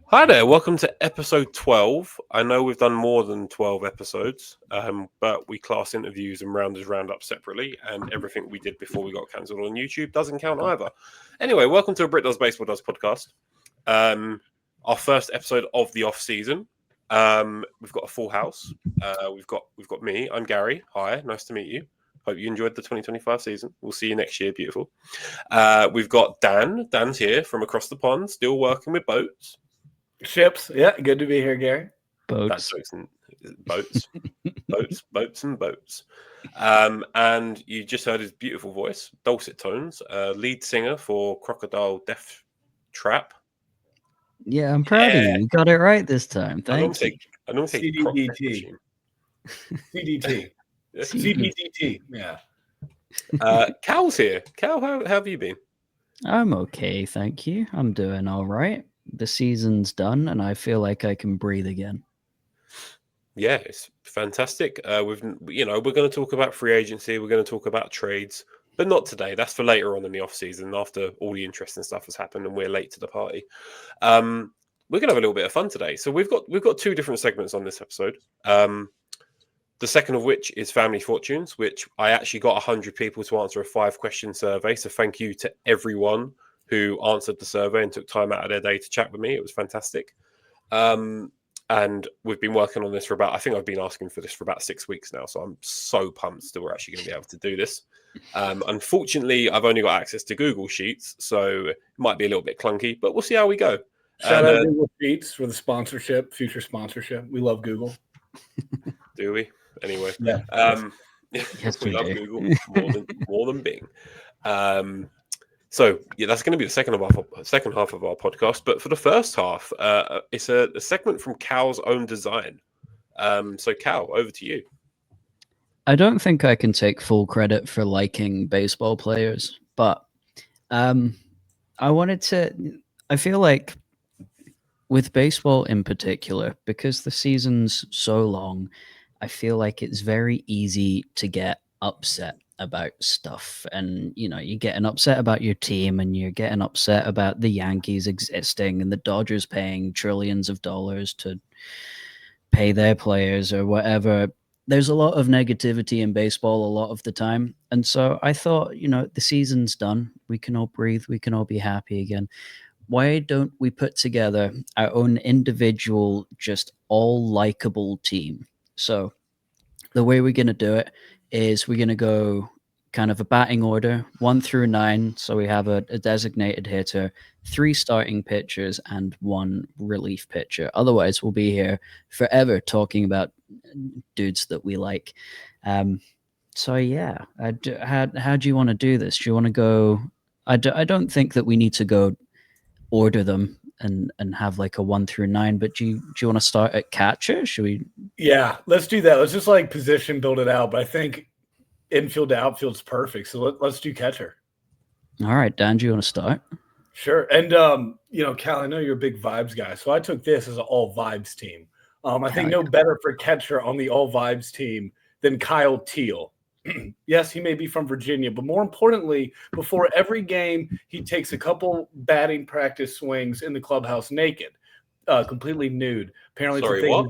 Hi there, welcome to episode 12. I know we've done more than 12 episodes, but we class interviews and rounders round up separately, and everything we did before we got cancelled on YouTube doesn't count either. Anyway, welcome to a Brit Does Baseball Does podcast. Our first episode of the off season. We've got a full house. We've got me. I'm Gary. Hi, nice to meet you. Hope you enjoyed the 2025 season. We'll see you next year. Beautiful. We've got Dan. Dan's here from across the pond, still working with boats. Ships, yeah, good to be here, Gary. Boats and boats. And you just heard his beautiful voice, dulcet tones, lead singer for Crocodile Death Trap. Yeah, I'm proud of you. You got it right this time. Thank you. I normally say CDDT. CDT. CDDT. Yeah. Cal's here. Cal, how have you been? I'm okay, thank you. I'm doing all right. The season's done, and I feel like I can breathe again. Yeah, it's fantastic. We're going to talk about free agency. We're going to talk about trades, but not today. That's for later on in the off season, after all the interesting stuff has happened and we're late to the party. We're going to have a little bit of fun today. So we've got two different segments on this episode. The second of which is Family Fortunes, which I actually got 100 people to answer a 5-question survey. So thank you to everyone who answered the survey and took time out of their day to chat with me. It was fantastic. And we've been working on this for I think I've been asking for this for about 6 weeks now. So I'm so pumped that we're actually going to be able to do this. Unfortunately, I've only got access to Google Sheets, so it might be a little bit clunky, but we'll see how we go. Shout out Google Sheets for the sponsorship, future sponsorship. We love Google. Do we? Anyway. Yeah. Yes, we we love do. Google more than Bing. So yeah, that's going to be the second half of our podcast. But for the first half, it's a segment from Cal's own design. So Cal, over to you. I don't think I can take full credit for liking baseball players, but I feel like with baseball in particular, because the season's so long, I feel like it's very easy to get upset about stuff. And, you're getting upset about your team and you're getting upset about the Yankees existing and the Dodgers paying trillions of dollars to pay their players or whatever. There's a lot of negativity in baseball a lot of the time. And so I thought, the season's done. We can all breathe. We can all be happy again. Why don't we put together our own individual, just all likable team? So the way we're going to do it is we're going to go kind of a batting order, 1 through 9. So we have a designated hitter, 3 starting pitchers, and 1 relief pitcher. Otherwise, we'll be here forever talking about dudes that we like. So yeah, how do you want to do this? Do you want to go? I don't think that we need to go order them and have like a 1 through 9, but do you want to start at catcher? Should we? Yeah, let's do that. Let's just position build it out. But I think infield to outfield's perfect. So let's do catcher. All right, Dan, do you want to start? Sure. And Cal, I know you're a big vibes guy, so I took this as an all vibes team. I think no better for catcher on the all vibes team than Kyle Teal. Yes, he may be from Virginia, but more importantly, before every game, he takes a couple batting practice swings in the clubhouse naked, completely nude. Apparently, Sorry, what?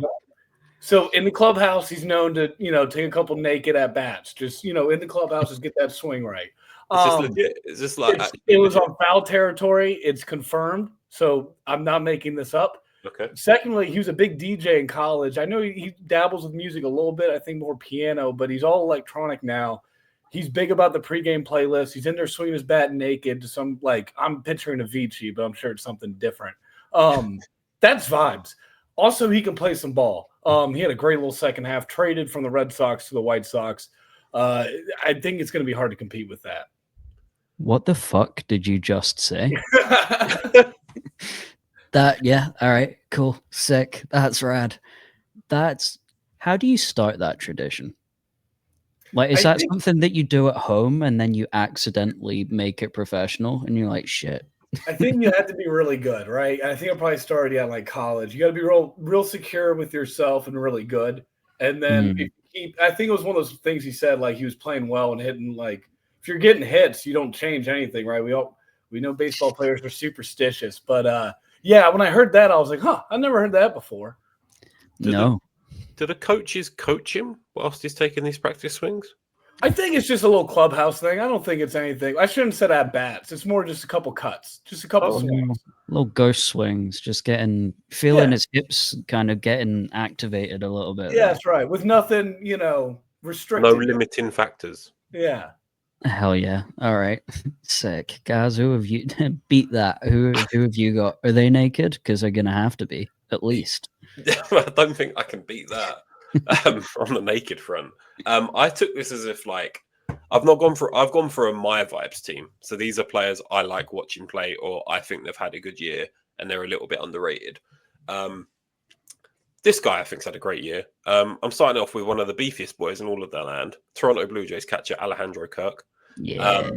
So in the clubhouse, he's known to, take a couple naked at bats. Just, in the clubhouse, just get that swing right. Is this legit? Is this like it was on foul territory? It's confirmed, so I'm not making this up. Okay. Secondly, he was a big DJ in college. I know he dabbles with music a little bit. I think more piano, but he's all electronic now. He's big about the pregame playlist. He's in there swinging his bat naked to some, I'm picturing Avicii, but I'm sure it's something different. That's vibes. Also, he can play some ball. He had a great little second half, traded from the Red Sox to the White Sox. I think it's going to be hard to compete with that. What the fuck did you just say? Yeah, all right, cool, sick. That's rad. How do you start that tradition? Is that something that you do at home and then you accidentally make it professional and you're like, shit? I think you have to be really good, right? I think I probably started at college. You got to be real secure with yourself and really good. And then I think it was one of those things he said, he was playing well and hitting, if you're getting hits, you don't change anything, right? We know baseball players are superstitious, but Yeah, when I heard that, I was like, huh, I never heard that before. No. Do the coaches coach him whilst he's taking these practice swings? I think it's just a little clubhouse thing. I don't think it's anything. I shouldn't have said at bats. It's more just a couple cuts, just a couple swings. Little ghost swings, just feeling his hips kind of getting activated a little bit. Yeah, that's right. With nothing, No restricting. limiting factors. Yeah. Hell yeah. All right. Sick. Guys, who have you beat that? Who have you got? Are they naked? Because they're gonna have to be, at least. I don't think I can beat that on the naked front. I took this as if like I've gone for a my vibes team. So these are players I like watching play, or I think they've had a good year and they're a little bit underrated. This guy I think's had a great year. I'm starting off with one of the beefiest boys in all of their land, Toronto Blue Jays catcher Alejandro Kirk. Yeah.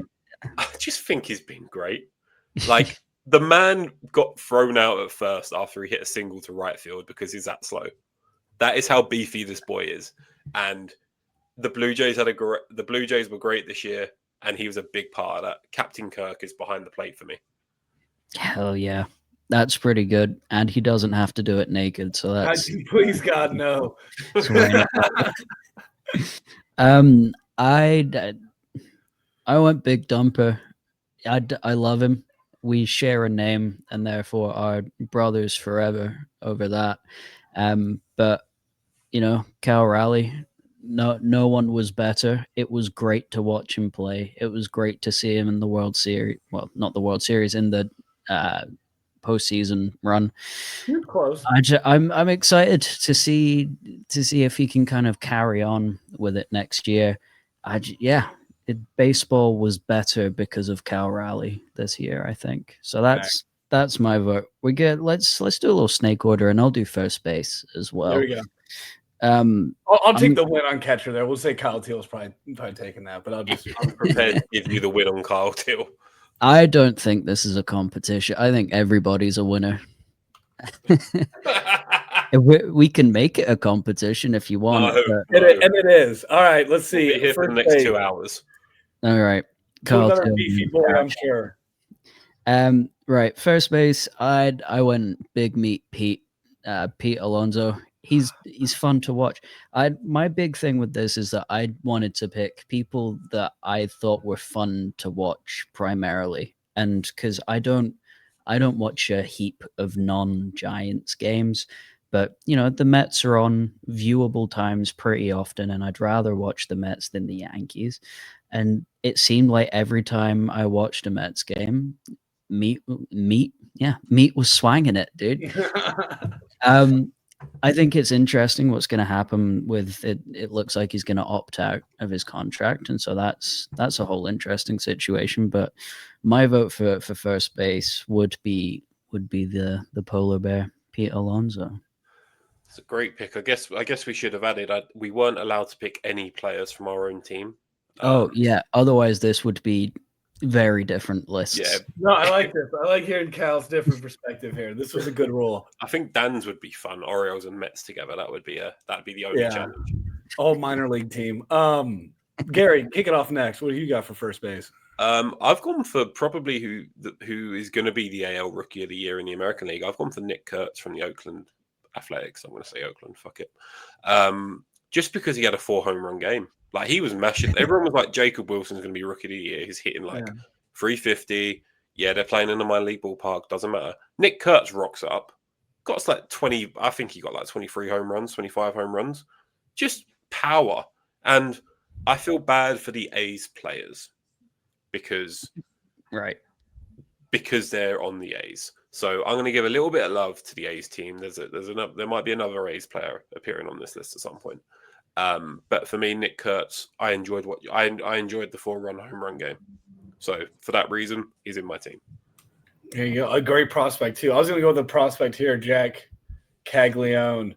I just think he's been great. Like the man got thrown out at first after he hit a single to right field because he's that slow. That is how beefy this boy is. And the Blue Jays were great this year, and he was a big part of that. Captain Kirk is behind the plate for me. Hell yeah. That's pretty good. And he doesn't have to do it naked, so that's Please God, no. I went Big Dumper. I love him. We share a name and therefore are brothers forever over that. But Cal Raleigh, no one was better. It was great to watch him play. It was great to see him in the World Series. Well, not the World Series, in the postseason run. You're close. I'm excited to see if he can kind of carry on with it next year. Baseball was better because of Cal Raleigh this year, I think. So that's my vote. Let's do a little snake order, and I'll do first base as well. There we go. I'll take the win on catcher there. We'll say Kyle Teal's probably taking that, but I'm prepared to give you the win on Kyle Teal. I don't think this is a competition. I think everybody's a winner. We can make it a competition if you want. And it is. All right, let's see. We'll be here for the next 2 hours. All right. Another beefy boy, I'm sure. Right. First base, I went Big Meat Pete Alonso. He's fun to watch. My big thing with this is that I wanted to pick people that I thought were fun to watch primarily, and because I don't watch a heap of non-Giants games, but the Mets are on viewable times pretty often, and I'd rather watch the Mets than the Yankees. And it seemed like every time I watched a Mets game, Meat was swanging it, dude. I think it's interesting what's going to happen with it. It looks like he's going to opt out of his contract, and so that's a whole interesting situation. But my vote for first base would be the polar bear, Pete Alonso. It's a great pick. I guess we should have added. We weren't allowed to pick any players from our own team. Yeah. Otherwise, this would be very different lists. Yeah. No, I like this. I like hearing Cal's different perspective here. This was a good rule. I think Dan's would be fun. Orioles and Mets together. That'd be the only challenge. Whole minor league team. Gary, kick it off next. What do you got for first base? I've gone for probably who is going to be the AL Rookie of the Year in the American League. I've gone for Nick Kurtz from the Oakland Athletics. I'm going to say Oakland. Fuck it. Just because he had a 4 home run game. Like he was mashing. Everyone was like, Jacob Wilson's going to be Rookie of the Year. He's hitting 350. Yeah, they're playing in the minor league ballpark. Doesn't matter. Nick Kurtz rocks up. Got us like 20. I think he got like 23 home runs, 25 home runs. Just power. And I feel bad for the A's players because they're on the A's. So I'm going to give a little bit of love to the A's team. There might be another A's player appearing on this list at some point. But for me, Nick Kurtz, I enjoyed I enjoyed the 4-run home run game. So for that reason, he's in my team. There you go. A great prospect too. I was going to go with the prospect here, Jack Caglione.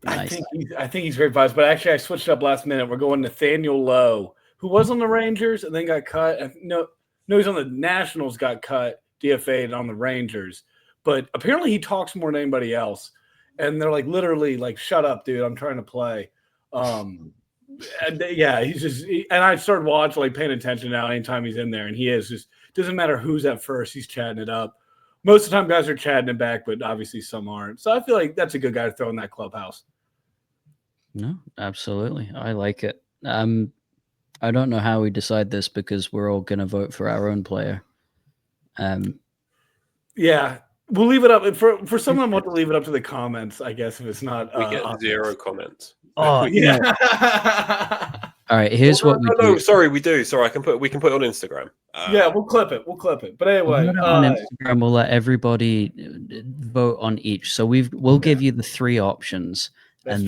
Nice. I think he's great vibes, but actually I switched up last minute. We're going Nathaniel Lowe, who was on the Rangers and then got cut. No, he's on the Nationals, got cut, DFA'd on the Rangers. But apparently he talks more than anybody else. And they're like literally like, shut up, dude. I'm trying to play. And he's just and I started watching, like paying attention now anytime he's in there, and he is just doesn't matter who's at first, he's chatting it up. most of the time guys are chatting him back, but obviously some aren't. So I feel like that's a good guy to throw in that clubhouse. No, absolutely. I like it. I don't know how we decide this because we're all going to vote for our own player. Yeah, we'll leave it up for someone. We'll have to leave it up to the comments, I guess, if it's not. We get 0 comments. Oh, Yeah. All right, here's what we do. No, sorry, we do. Sorry, we can put it on Instagram. Yeah, we'll clip it. But anyway, We'll put it on Instagram. We'll let everybody vote on each. So we'll give you the 3 options, and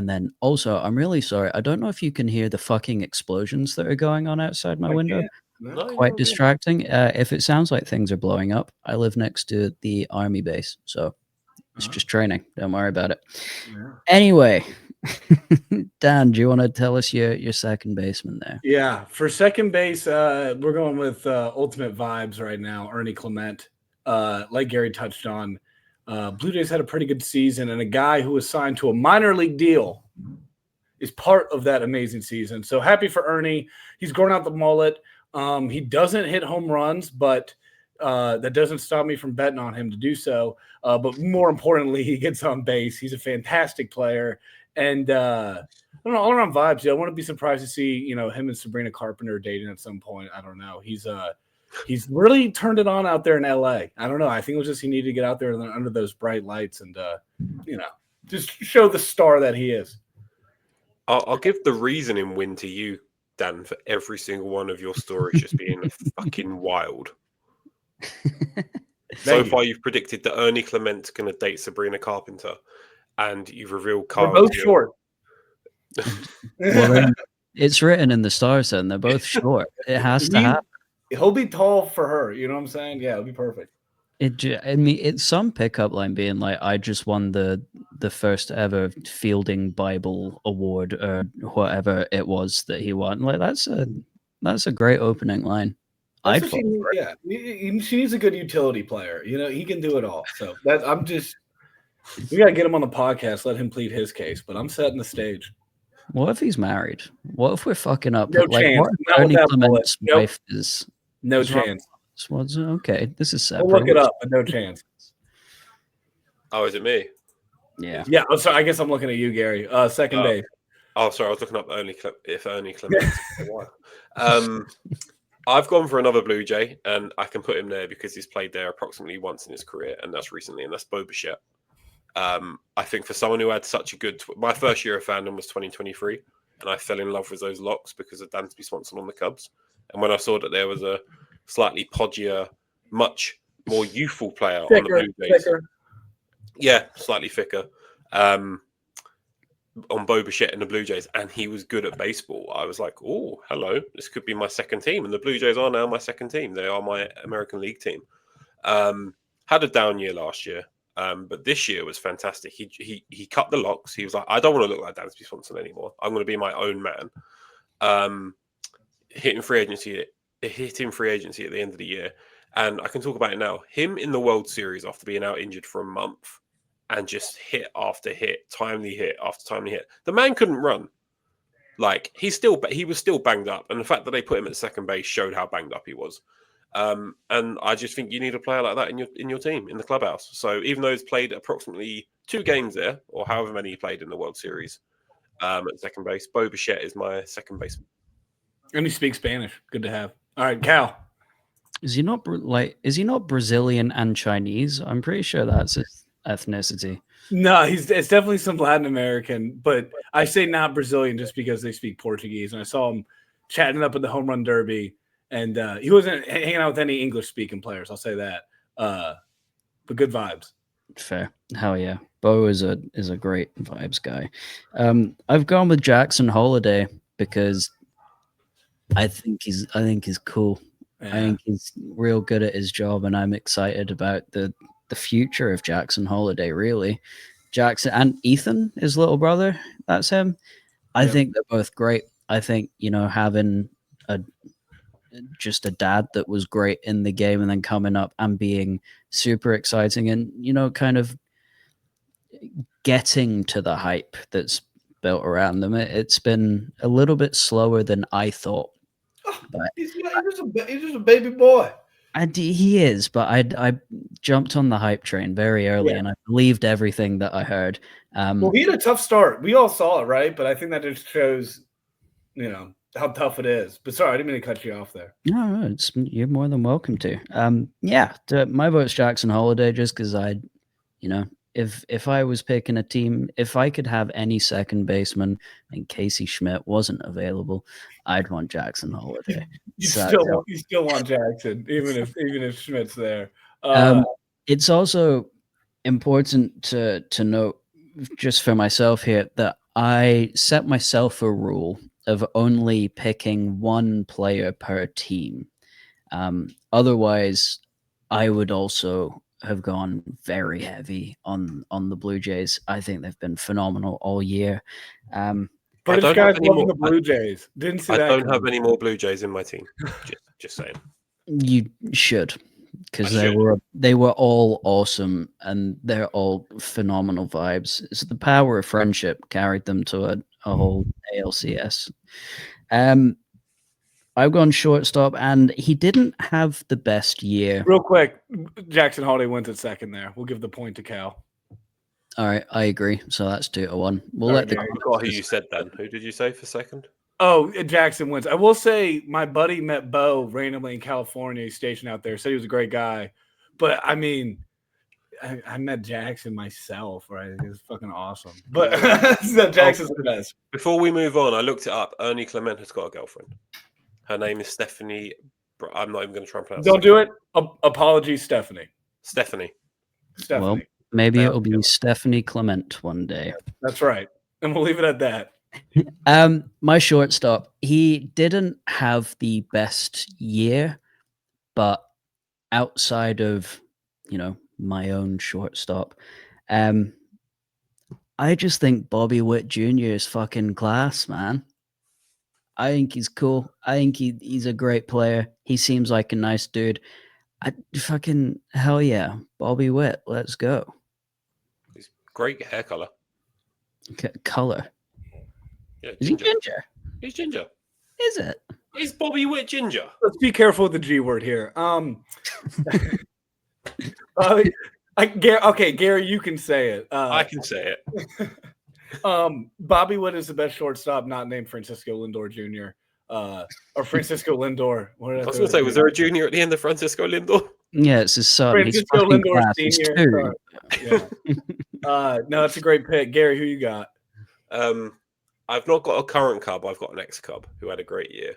then also, I'm really sorry. I don't know if you can hear the fucking explosions that are going on outside my window. No, Quite distracting. If it sounds like things are blowing up, I live next to the army base, so it's just training. Don't worry about it. Yeah. Anyway, Dan, do you want to tell us your second baseman there? Yeah, for second base, we're going with ultimate vibes right now. Ernie Clement, like Gary touched on, Blue Jays had a pretty good season, and a guy who was signed to a minor league deal is part of that amazing season. So happy for Ernie. He's growing out the mullet. He doesn't hit home runs, but that doesn't stop me from betting on him to do so. But more importantly, he gets on base. He's a fantastic player. And I don't know, all around vibes. Yeah, I wouldn't be surprised to see, him and Sabrina Carpenter dating at some point. I don't know. He's really turned it on out there in LA. I don't know. I think it was just he needed to get out there under those bright lights and just show the star that he is. I'll give the reasoning win to you, Dan, for every single one of your stories just being fucking wild. So far, you've predicted that Ernie Clement's going to date Sabrina Carpenter, and you've revealed They're both short. Well, it's written in the stars, and they're both short. It has to happen. He'll be tall for her. You know what I'm saying? Yeah, it'll be perfect. It's some pickup line being like, I just won the first ever Fielding Bible Award or whatever it was that he won. Like that's a great opening line. She needs a good utility player. He can do it all. So we gotta get him on the podcast, let him plead his case. But I'm setting the stage. What if he's married? What if we're fucking up? No chance. What if Ernie Clement's wife is? No chance. Okay, this is separate. We'll look it up, but no chance. Oh, is it me? Yeah. Yeah. Oh, sorry. I guess I'm looking at you, Gary. Second base. Oh, sorry. I was looking up Ernie Clement. I've gone for another Blue Jay, and I can put him there because he's played there approximately once in his career, and that's recently, and that's Bo Bichette. I think for someone who had such a good... My first year of fandom was 2023, and I fell in love with those locks because of Dansby Swanson on the Cubs. And when I saw that there was a slightly podgier, much more youthful player on the Blue Jays... Yeah, slightly thicker. On Bo Bichette and the Blue Jays, and he was good at baseball. I was like, oh, hello, this could be my second team. And the Blue Jays are now my second team. They are my American League team. Had a down year last year, but this year was fantastic. He cut the locks. He was like, I don't want to look like Dansby Swanson anymore. I'm going to be my own man. Hitting free agency at the end of the year. And I can talk about it now. Him in the World Series after being out injured for a month, and just hit after hit, timely hit after timely hit. The man couldn't run. Like he was still banged up, and the fact that they put him at second base showed how banged up he was. And I just think you need a player like that in your team, in the clubhouse. So even though he's played approximately 2 games there, or however many he played in the World Series, at second base, Bo Bichette is my second baseman. And he speaks Spanish. Good to have. All right, Cal. Is he not Brazilian and Chinese? I'm pretty sure that's his ethnicity. No, it's definitely some Latin American, but I say not Brazilian just because they speak Portuguese. And I saw him chatting up at the home run derby, and he wasn't hanging out with any English speaking players. I'll say that. But good vibes. Fair. Hell yeah. Bo is a great vibes guy. I've gone with Jackson Holiday because I think he's cool. Yeah. I think he's real good at his job, and I'm excited about the future of Jackson Holiday, really. Jackson and Ethan, his little brother, that's him. I think they're both great. I think, having just a dad that was great in the game and then coming up and being super exciting and, kind of getting to the hype that's built around them. It's been a little bit slower than I thought. He's just a baby boy. He is, but I jumped on the hype train very early, and I believed everything that I heard. Well, he had a tough start. We all saw it, right? But I think that just shows, how tough it is. But sorry, I didn't mean to cut you off there. No, you're more than welcome to. My vote's Jackson Holiday, just because if I was picking a team, if I could have any second baseman and Casey Schmidt wasn't available, I'd want Jackson Holiday. You still want Jackson, even if Schmidt's there. It's also important to note, just for myself here, that I set myself a rule of only picking one player per team. Otherwise, I would also have gone very heavy on the Blue Jays. I think they've been phenomenal all year. British guys love the Blue Jays. Didn't see that. I don't have any more Blue Jays in my team. Just saying. You should, because they were all awesome, and they're all phenomenal vibes. It's the power of friendship carried them to a whole ALCS. I've gone shortstop, and he didn't have the best year. Real quick, Jackson Holiday wins at second there. We'll give the point to Cal. All right, I agree. So that's 2-1. I forgot who you said then. Who did you say for second? Oh, Jackson wins. I will say my buddy met Bo randomly in California. He's stationed out there. Said he was a great guy. But, I mean, I met Jackson myself, right? It was fucking awesome. But Jackson's the best. Before we move on, I looked it up. Ernie Clement has got a girlfriend. Her name is Stephanie. I'm not even going to try and pronounce it. Don't do it. Apologies, Stephanie. Stephanie. Well, maybe it'll be Stephanie Clement one day. That's right. And we'll leave it at that. My shortstop, he didn't have the best year, but outside of, my own shortstop, I just think Bobby Witt Jr. is fucking class, man. I think he's cool. I think he's a great player. He seems like a nice dude. Fucking hell yeah, Bobby Witt, let's go. He's great hair color. Color. Yeah, is he ginger? He's ginger. Is it? Is Bobby Witt ginger? Let's be careful with the G word here. Okay, Gary, you can say it. I can say it. Bobby Witt is the best shortstop not named Francisco Lindor Jr. Or Francisco Lindor. I was going to say, was there a junior at the end of Francisco Lindor? Yeah, it's his son. Francisco Lindor Senior. Yeah. No, it's a great pick. Gary, who you got? I've not got a current Cub. I've got an ex-Cub who had a great year.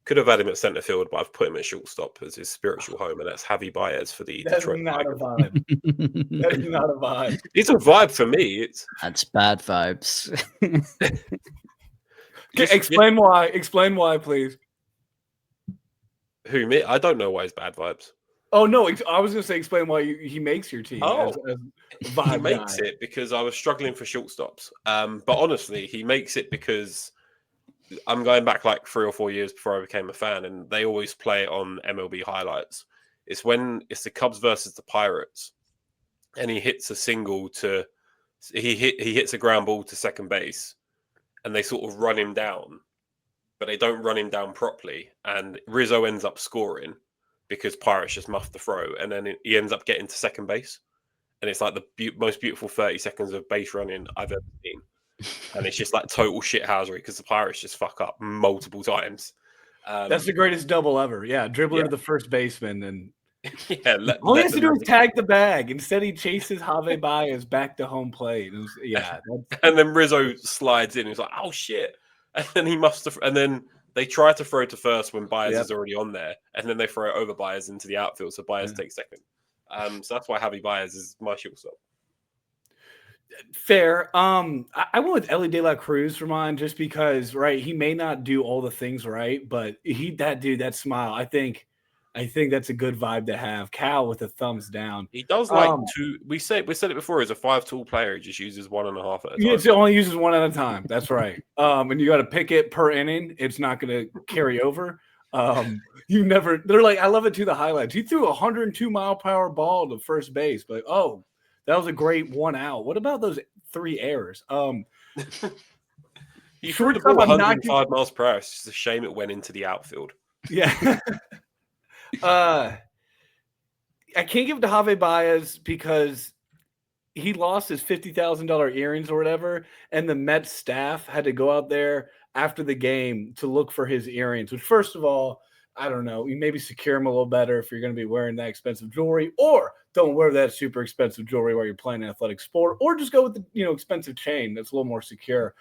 Could have had him at centre field, but I've put him at shortstop as his spiritual home, and that's Javi Baez for the Detroit Tigers. That is not a vibe. It's a vibe for me. That's bad vibes. Explain why. Explain why, please. Who, me? I don't know why it's bad vibes. Oh, no. I was going to say explain why he makes your team. Oh, as vibe he makes it because I was struggling for shortstops. But honestly, he makes it because I'm going back like 3 or 4 years before I became a fan, and they always play it on MLB highlights. It's when it's the Cubs versus the Pirates, and he hits a single he hits a ground ball to second base, and they sort of run him down, but they don't run him down properly, and Rizzo ends up scoring because Pirates just muffed the throw, and then he ends up getting to second base, and it's like the most beautiful 30 seconds of base running I've ever seen. And it's just like total shithousery because the Pirates just fuck up multiple times. That's the greatest double ever. Yeah, dribbler to the first baseman, and all he has to do is tag the bag. Instead, he chases Javi Baez back to home plate. And then Rizzo slides in. He's like, "Oh shit!" And then he must have. And then they try to throw to first when Baez is already on there, and then they throw it over Baez into the outfield, so Baez takes second. So that's why Javi Baez is my shortstop. Fair. I went with Ellie De La Cruz for mine just because, right, he may not do all the things right, but that smile, I think that's a good vibe to have. Cal with a thumbs down. He does like two. We said it before. He's a 5-tool player. He just uses 1.5 at a time. He only uses one at a time. That's right. And you got to pick it per inning. It's not going to carry over. They're like, I love it to the highlights. He threw a 102-mile-per-hour ball to first base, but that was a great 1 out. What about those 3 errors? You threw the ball 105 miles per hour. It's just a shame it went into the outfield. Yeah. I can't give it to Javi Baez because he lost his $50,000 earrings or whatever, and the Mets staff had to go out there after the game to look for his earrings, which, first of all, I don't know, you maybe secure them a little better if you're going to be wearing that expensive jewelry, or don't wear that super expensive jewelry while you're playing an athletic sport, or just go with the expensive chain that's a little more secure.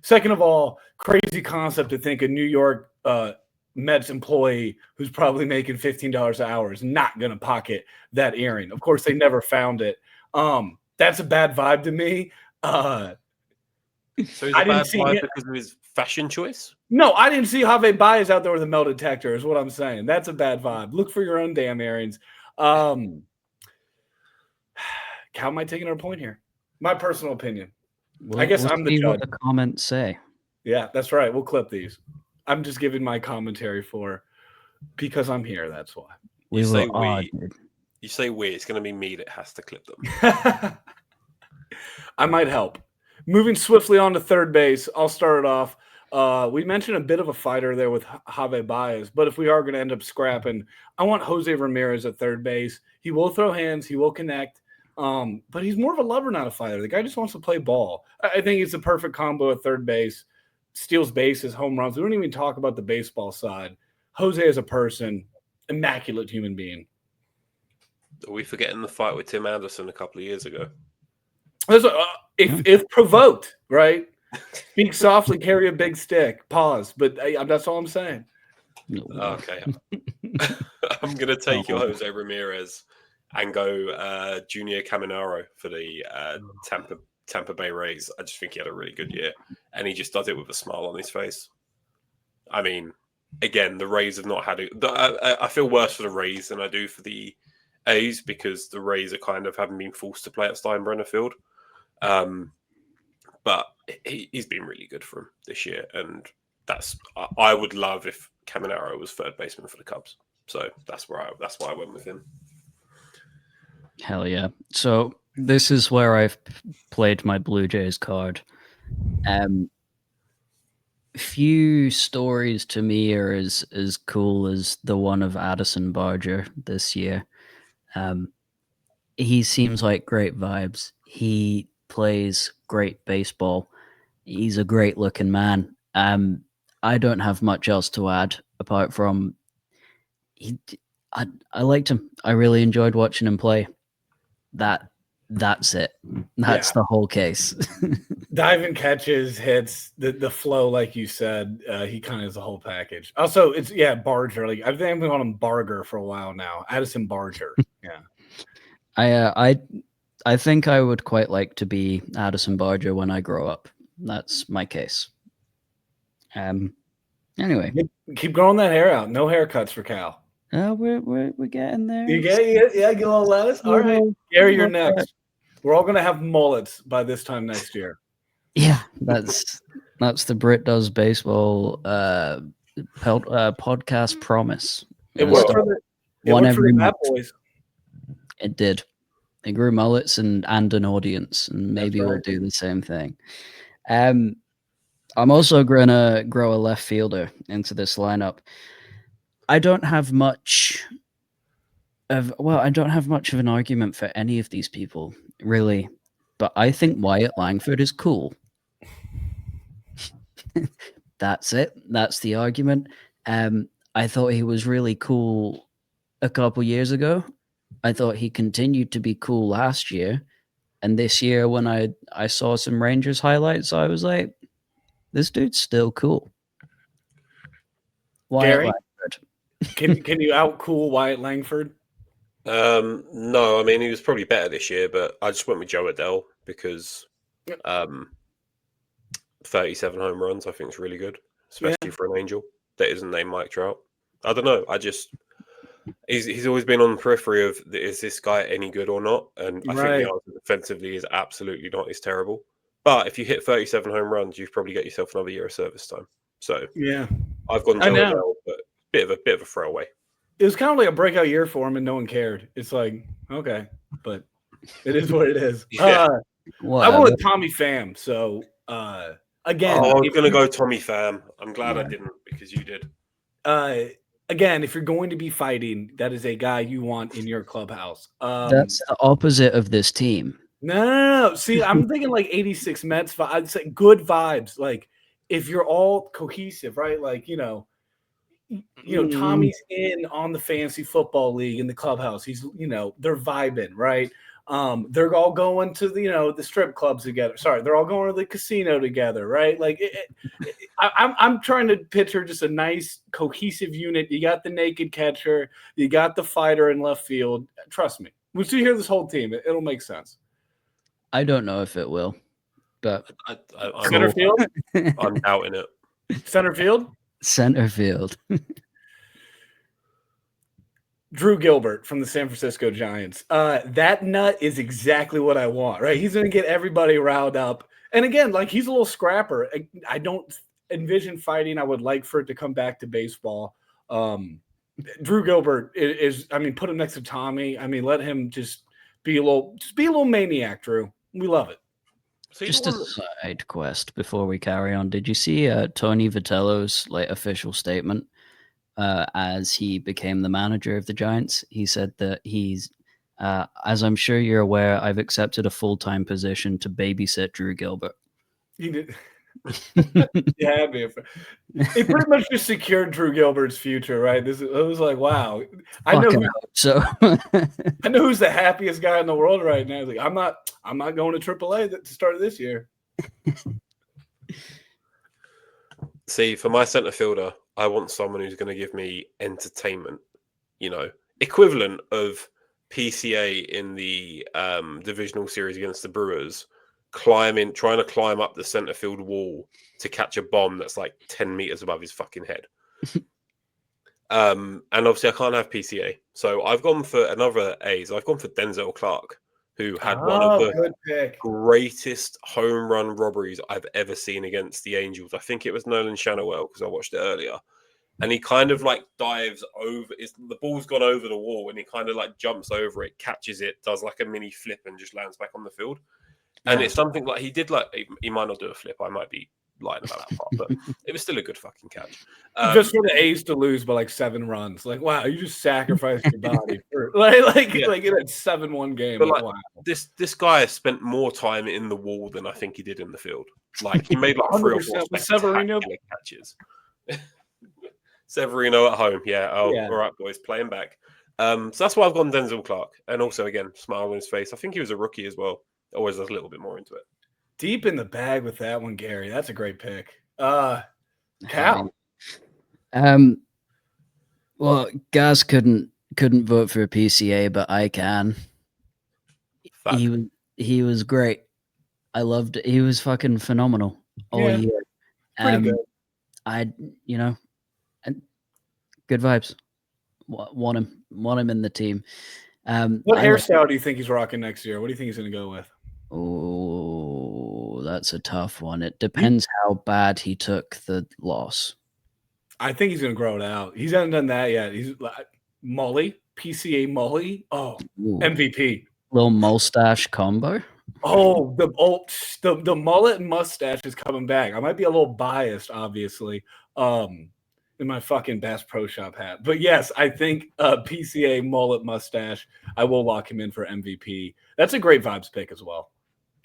Second of all, crazy concept to think a New York Mets employee who's probably making $15 an hour is not going to pocket that earring. Of course, they never found it. That's a bad vibe to me. So he's a I didn't bad see vibe it. because of his fashion choice? No, I didn't see Javi Baez out there with a metal detector, is what I'm saying. That's a bad vibe. Look for your own damn earrings. Cal might take another point here. My personal opinion. I guess I'm the see judge. what the comments say. Yeah, that's right. We'll clip these. I'm just giving my commentary because I'm here. That's why. You say we. It's going to be me that has to clip them. I might help. Moving swiftly on to third base, I'll start it off. We mentioned a bit of a fighter there with Javi Baez, but if we are going to end up scrapping, I want Jose Ramirez at third base. He will throw hands, he will connect, but he's more of a lover, not a fighter. The guy just wants to play ball. I think it's a perfect combo at third base. Steals bases, home runs. We don't even talk about the baseball side. Jose as a person, immaculate human being. Are we forgetting the fight with Tim Anderson a couple of years ago? If provoked, right? Speak softly, carry a big stick. Pause. But that's all I'm saying. Okay. I'm going to take your Jose Ramirez and go Junior Caminero for the Tampa Bay Rays. I just think he had a really good year, and he just does it with a smile on his face. I mean, again, the Rays have not had it. I feel worse for the Rays than I do for the A's because the Rays are kind of haven't been forced to play at Steinbrenner Field. But he's been really good for him this year, and I would love if Caminero was third baseman for the Cubs. So that's why I went with him. Hell yeah! So this is where I've played my Blue Jays card. Few stories to me are as cool as the one of Addison Barger this year. He seems like great vibes. He plays great baseball. He's a great looking man. I don't have much else to add apart from I liked him. I really enjoyed watching him play. That's it. That's the whole case. Diving catches, hits, the flow, like you said, he kind of is the whole package. Also, it's Barger. Like I think I've been calling him Barger for a while now. Addison Barger. Yeah. I think I would quite like to be Addison Barger when I grow up. That's my case. Anyway, keep growing that hair out. No haircuts for Cal. We're getting there. You get get a little lettuce. All right, Gary, you're next. We're all gonna have mullets by this time next year. Yeah, that's the Brit Does Baseball podcast promise. It worked for the Bat Boys. It did. It grew mullets and an audience, and maybe we'll do the same thing. I'm also gonna grow a left fielder into this lineup. I don't have much of an argument for any of these people, really. But I think Wyatt Langford is cool. That's it. That's the argument. I thought he was really cool a couple years ago. I thought he continued to be cool last year. And this year, when I saw some Rangers highlights, I was like, this dude's still cool. Wyatt Gary, Langford. Can you out-cool Wyatt Langford? No, I mean, he was probably better this year, but I just went with Joe Adele because 37 home runs, I think is really good, especially for an Angel that isn't named Mike Trout. I don't know. He's always been on the periphery of, is this guy any good or not? And I think the answer defensively is absolutely not. He's terrible. But if you hit 37 home runs, you've probably got yourself another year of service time. So I've gone Joe Adele, but bit of a throwaway. It was kind of like a breakout year for him, and no one cared. It's like, okay, but it is what it is. I went with Tommy Pham. So again, I'm going to go Tommy Pham. I'm glad I didn't because you did. again, if you're going to be fighting, that is a guy you want in your clubhouse. That's the opposite of this team. No. See, I'm thinking like 86 Mets. I'd say good vibes. Like if you're all cohesive, right? Like, Tommy's in on the fantasy football league in the clubhouse. He's, they're vibing, right? They're all going to the strip clubs together. Sorry, they're all going to the casino together, right? Like I'm trying to picture just a nice cohesive unit. You got the naked catcher, you got the fighter in left field. Trust me, once you hear this whole team, it'll make sense. I don't know if it will, but center field. I'm doubting it. Center field. Center field. Drew Gilbert from the San Francisco Giants. That nut is exactly what I want, right? He's going to get everybody riled up. And again, like he's a little scrapper. I don't envision fighting. I would like for it to come back to baseball. Drew Gilbert is, put him next to Tommy. Let him just be a little maniac, Drew. We love it. So just a side quest before we carry on. Did you see Tony Vitello's official statement? As he became the manager of the Giants, he said that he's, as I'm sure you're aware, I've accepted a full-time position to babysit Drew Gilbert. He did. Yeah, man. It pretty much just secured Drew Gilbert's future, right? It was like, wow. I know who's the happiest guy in the world right now. Like, I'm not going to AAA to start this year. See, for my center fielder, I want someone who's going to give me entertainment, equivalent of PCA in the divisional series against the Brewers, trying to climb up the center field wall to catch a bomb that's like 10 meters above his fucking head. And obviously I can't have PCA. So I've gone for another A's. I've gone for Denzel Clark, who had one of the greatest home run robberies I've ever seen against the Angels. I think it was Nolan Shanaway because I watched it earlier. And he kind of dives over. The ball's gone over the wall and he kind of jumps over it, catches it, does a mini flip and just lands back on the field. And it's something he did he might not do a flip. I might be lying about that part, but it was still a good fucking catch. Just for the A's to lose by 7 runs. Wow, you just sacrificed your body for in a 7-1 game. But wow. This guy has spent more time in the wall than I think he did in the field. He made 3 or 4 spectacular catches. Severino at home, yeah. All right, boys, playing back. So that's why I've gone Denzel Clark, and also again, smile on his face. I think he was a rookie as well. Always does a little bit more into it. Deep in the bag with that one, Gary. That's a great pick. Cal. Well, Gaz couldn't vote for a PCA, but I can. Fuck. He was great. I loved it. He was fucking phenomenal all year. Pretty good. Good vibes. Want him in the team. What hairstyle do you think he's rocking next year? What do you think he's going to go with? Oh, that's a tough one. It depends how bad he took the loss. I think he's going to grow it out. He hasn't done that yet. He's Mully, PCA Mully. Oh, ooh. MVP. Little mustache combo. Oh, the mullet and mustache is coming back. I might be a little biased, obviously, in my fucking Bass Pro Shop hat. But yes, I think PCA mullet mustache, I will lock him in for MVP. That's a great vibes pick as well.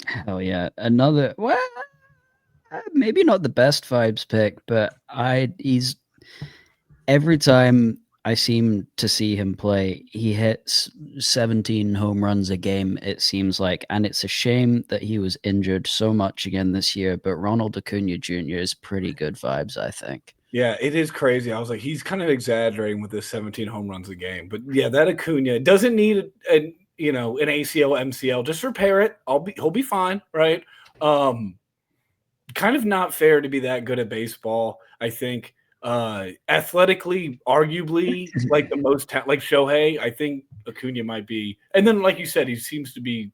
Hell yeah. Another, maybe not the best vibes pick, but he's every time I seem to see him play, he hits 17 home runs a game, it seems like. And it's a shame that he was injured so much again this year, but Ronald Acuna Jr. is pretty good vibes, I think. Yeah, it is crazy. I was like, he's kind of exaggerating with this 17 home runs a game. But yeah, that Acuna doesn't need an ACL, MCL. Just repair it. He'll be fine, right? Kind of not fair to be that good at baseball, I think. Athletically, arguably, the most like Shohei, I think Acuna might be. And then, like you said, he seems to be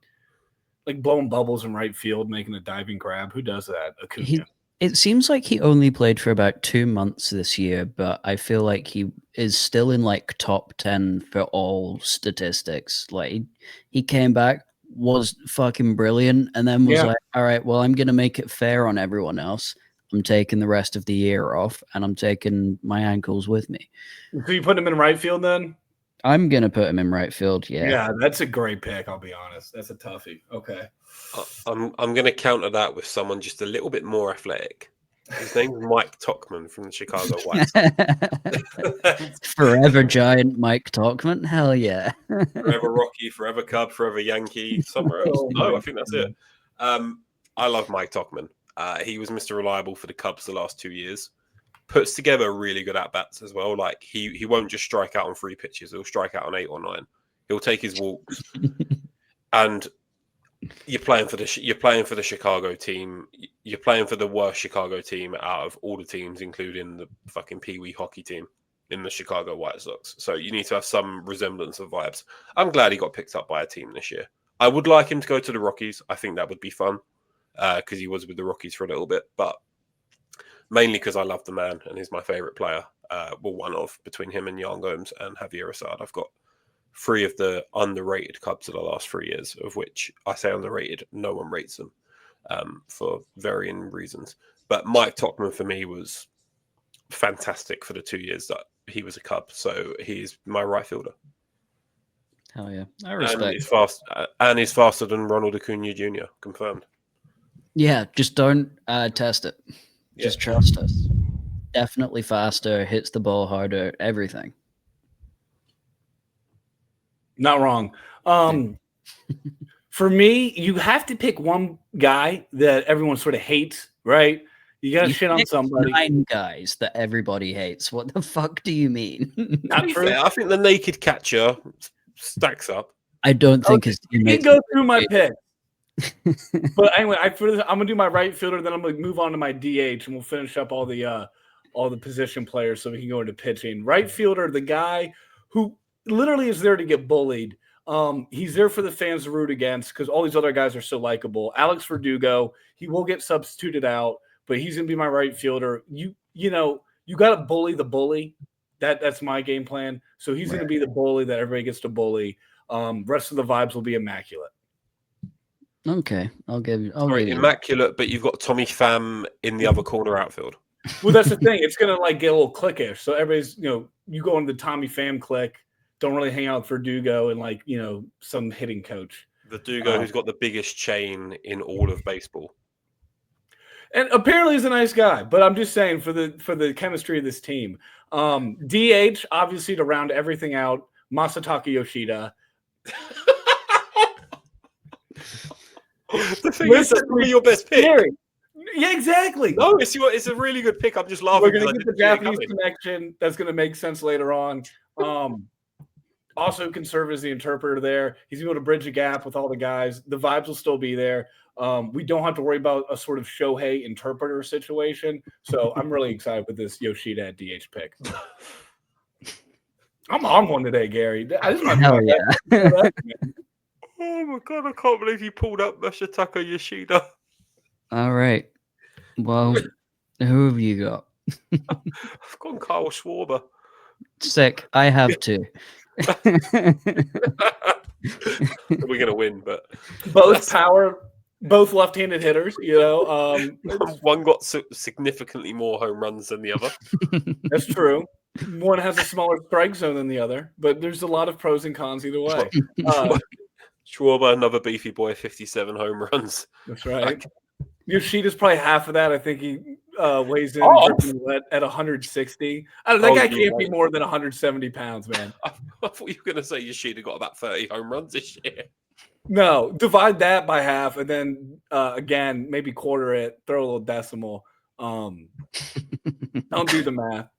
blowing bubbles in right field, making a diving grab. Who does that? Acuna. It seems like he only played for about 2 months this year, but I feel like he is still in top 10 for all statistics. He came back, was fucking brilliant, and then was like, all right, well, I'm going to make it fair on everyone else. I'm taking the rest of the year off, and I'm taking my ankles with me. So you put him in right field then? I'm gonna put him in right field. Yeah, that's a great pick. I'll be honest. That's a toughie. Okay. I'm going to counter that with someone just a little bit more athletic. His name's Mike Tauchman from the Chicago White Sox. Forever Giant Mike Tauchman. Hell yeah. Forever Rocky, forever Cub, forever Yankee. Somewhere else. No, I think that's it. I love Mike Tauchman. He was Mr. Reliable for the Cubs the last 2 years. Puts together really good at-bats as well. Like he won't just strike out on 3 pitches. He'll strike out on 8 or 9. He'll take his walks. And you're playing for the Chicago team. You're playing for the worst Chicago team out of all the teams, including the fucking Pee Wee hockey team in the Chicago White Sox. So you need to have some resemblance of vibes. I'm glad he got picked up by a team this year. I would like him to go to the Rockies. I think that would be fun because he was with the Rockies for a little bit, but mainly because I love the man and he's my favorite player. One of between him and Yan Gomes and Javier Assad. I've got 3 of the underrated Cubs of the last 3 years, of which I say underrated. No one rates them for varying reasons. But Mike Tauchman for me was fantastic for the 2 years that he was a Cub. So he's my right fielder. Hell yeah. I respect. And he's faster than Ronald Acuna Jr. Confirmed. Yeah, just don't test it. Just trust us. Definitely faster, hits the ball harder, everything. Not wrong. For me, you have to pick one guy that everyone sort of hates, right? You got to shit on somebody. 9 guys that everybody hates. What the fuck do you mean? Not true. I think the naked catcher stacks up. I don't think his You teammates. can go through my pick. But anyway, I'm gonna do my right fielder, then I'm gonna move on to my DH, and we'll finish up all the position players so we can go into pitching. Right fielder, the guy who literally is there to get bullied. He's there for the fans to root against because all these other guys are so likable. Alex Verdugo, he will get substituted out, but he's gonna be my right fielder. You got to bully the bully. That's my game plan. So he's gonna be the bully that everybody gets to bully. Rest of the vibes will be immaculate. Okay, I'll give you. Immaculate, but you've got Tommy Pham in the other corner outfield. Well, that's the thing. It's gonna get a little cliquish. So everybody's, you go into the Tommy Pham clique. Don't really hang out with Verdugo and some hitting coach. Verdugo, who's got the biggest chain in all of baseball, and apparently he's a nice guy. But I'm just saying for the chemistry of this team, DH obviously to round everything out, Masataka Yoshida. The thing is, that's really your best pick. Scary. Yeah, exactly. No, it's a really good pick. I'm just laughing. We're going to get the Japanese connection. That's going to make sense later on. Also can serve as the interpreter there. He's able to bridge a gap with all the guys. The vibes will still be there. We don't have to worry about a sort of Shohei interpreter situation. So I'm really excited with this Yoshida at DH pick. I'm on one today, Gary. Hell yeah. Oh my god, I can't believe you pulled up Masataka Yoshida. All right. Well, who have you got? I've gone Kyle Schwarber. Sick. I have two. We're gonna win, but both left-handed hitters. One got significantly more home runs than the other. That's true. One has a smaller strike zone than the other, but there's a lot of pros and cons either way. Schwarber, another beefy boy, 57 home runs. That's right. Yoshida's probably half of that. I think he weighs in at 160. That guy can't be more than 170 pounds, man. I thought you were going to say Yoshida got about 30 home runs this year. No, divide that by half, and then again, maybe quarter it, throw a little decimal. Don't do the math.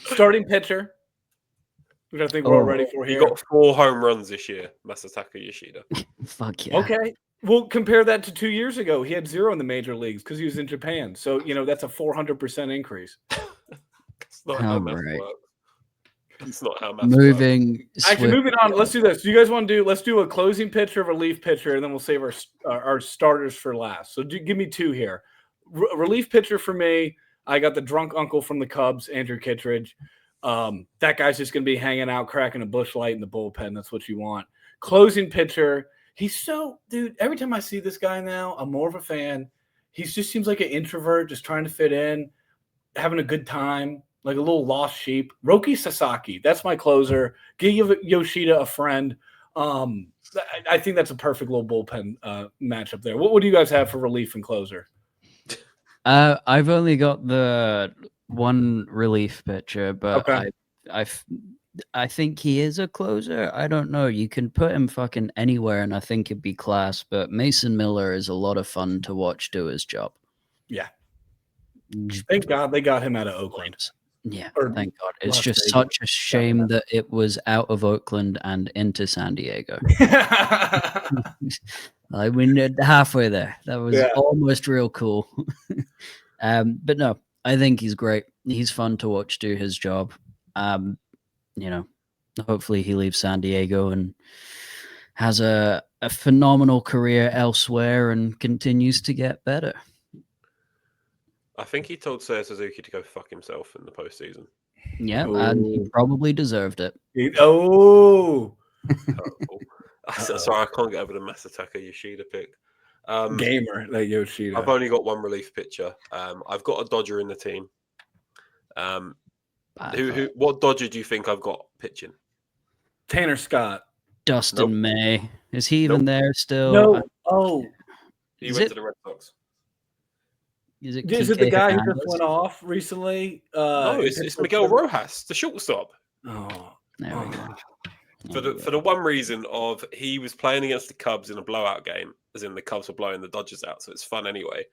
Starting pitcher, which I think we're all ready for here. He got 4 home runs this year, Masataka Yoshida. Fuck yeah. Okay. Well, compare that to 2 years ago. He had 0 in the major leagues because he was in Japan. So, that's a 400% increase. That's not how math works. It's not how math works. Actually, moving on. Let's do this. Do you guys want to let's do a closing pitcher, a relief pitcher, and then we'll save our starters for last. So give me 2 here. Relief pitcher for me, I got the drunk uncle from the Cubs, Andrew Kittredge. That guy's just going to be hanging out, cracking a bush light in the bullpen. That's what you want. Closing pitcher, he's so, dude, every time I see this guy now, I'm more of a fan. he just seems like an introvert, just trying to fit in, having a good time, like a little lost sheep. Roki Sasaki, that's my closer. Give Yoshida a friend. I think that's a perfect little bullpen matchup there. What do you guys have for relief and closer? I've only got the one relief pitcher, but Okay. I think he is a closer. I don't know. You can put him fucking anywhere, and I think it'd be class. But Mason Miller is a lot of fun to watch do his job. Yeah. Thank God they got him out of Oakland. Yeah, Or thank God. It's Las just Vegas. such a shame that it was out of Oakland and into San Diego. Like we're halfway there. That was almost real cool. But no, I think he's great. He's fun to watch do his job. You know, hopefully he leaves San Diego and has a phenomenal career elsewhere and continues to get better. I think he told Seiya Suzuki to go fuck himself in the postseason. Yeah, and he probably deserved it. Sorry, I can't get over the Masataka Yoshida pick. Gamer, like Yoshida. I've only got one relief pitcher. I've got a Dodger in the team. What Dodger do you think I've got pitching? Tanner Scott. Dustin May. Is he even there still? No. He went to the Red Sox. Is it the guy who just went off recently? No, it's Miguel Rojas, the shortstop. Oh, there we go. For the one reason of he was playing against the Cubs in a blowout game, as in the Cubs were blowing the Dodgers out, so it's fun anyway.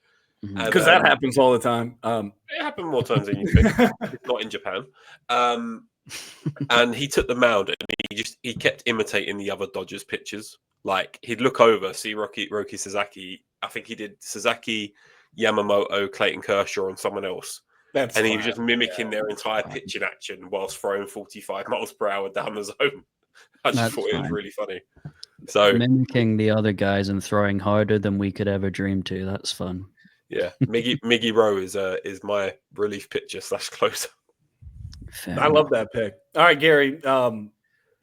Because that happens all the time. It happened more times than you think. It's not in Japan. And he took the mound and he kept imitating the other Dodgers pitchers. Like he'd look over, see Roki Sasaki. I think he did Sasaki, Yamamoto, Clayton Kershaw, and someone else. He was just mimicking their entire pitching action whilst throwing 45 miles per hour down the zone. I just thought it was really funny. So mimicking the other guys and throwing harder than we could ever dream to. That's fun. Yeah, Miggy Rowe is my relief pitcher / closer. I love that pick. All right, Gary,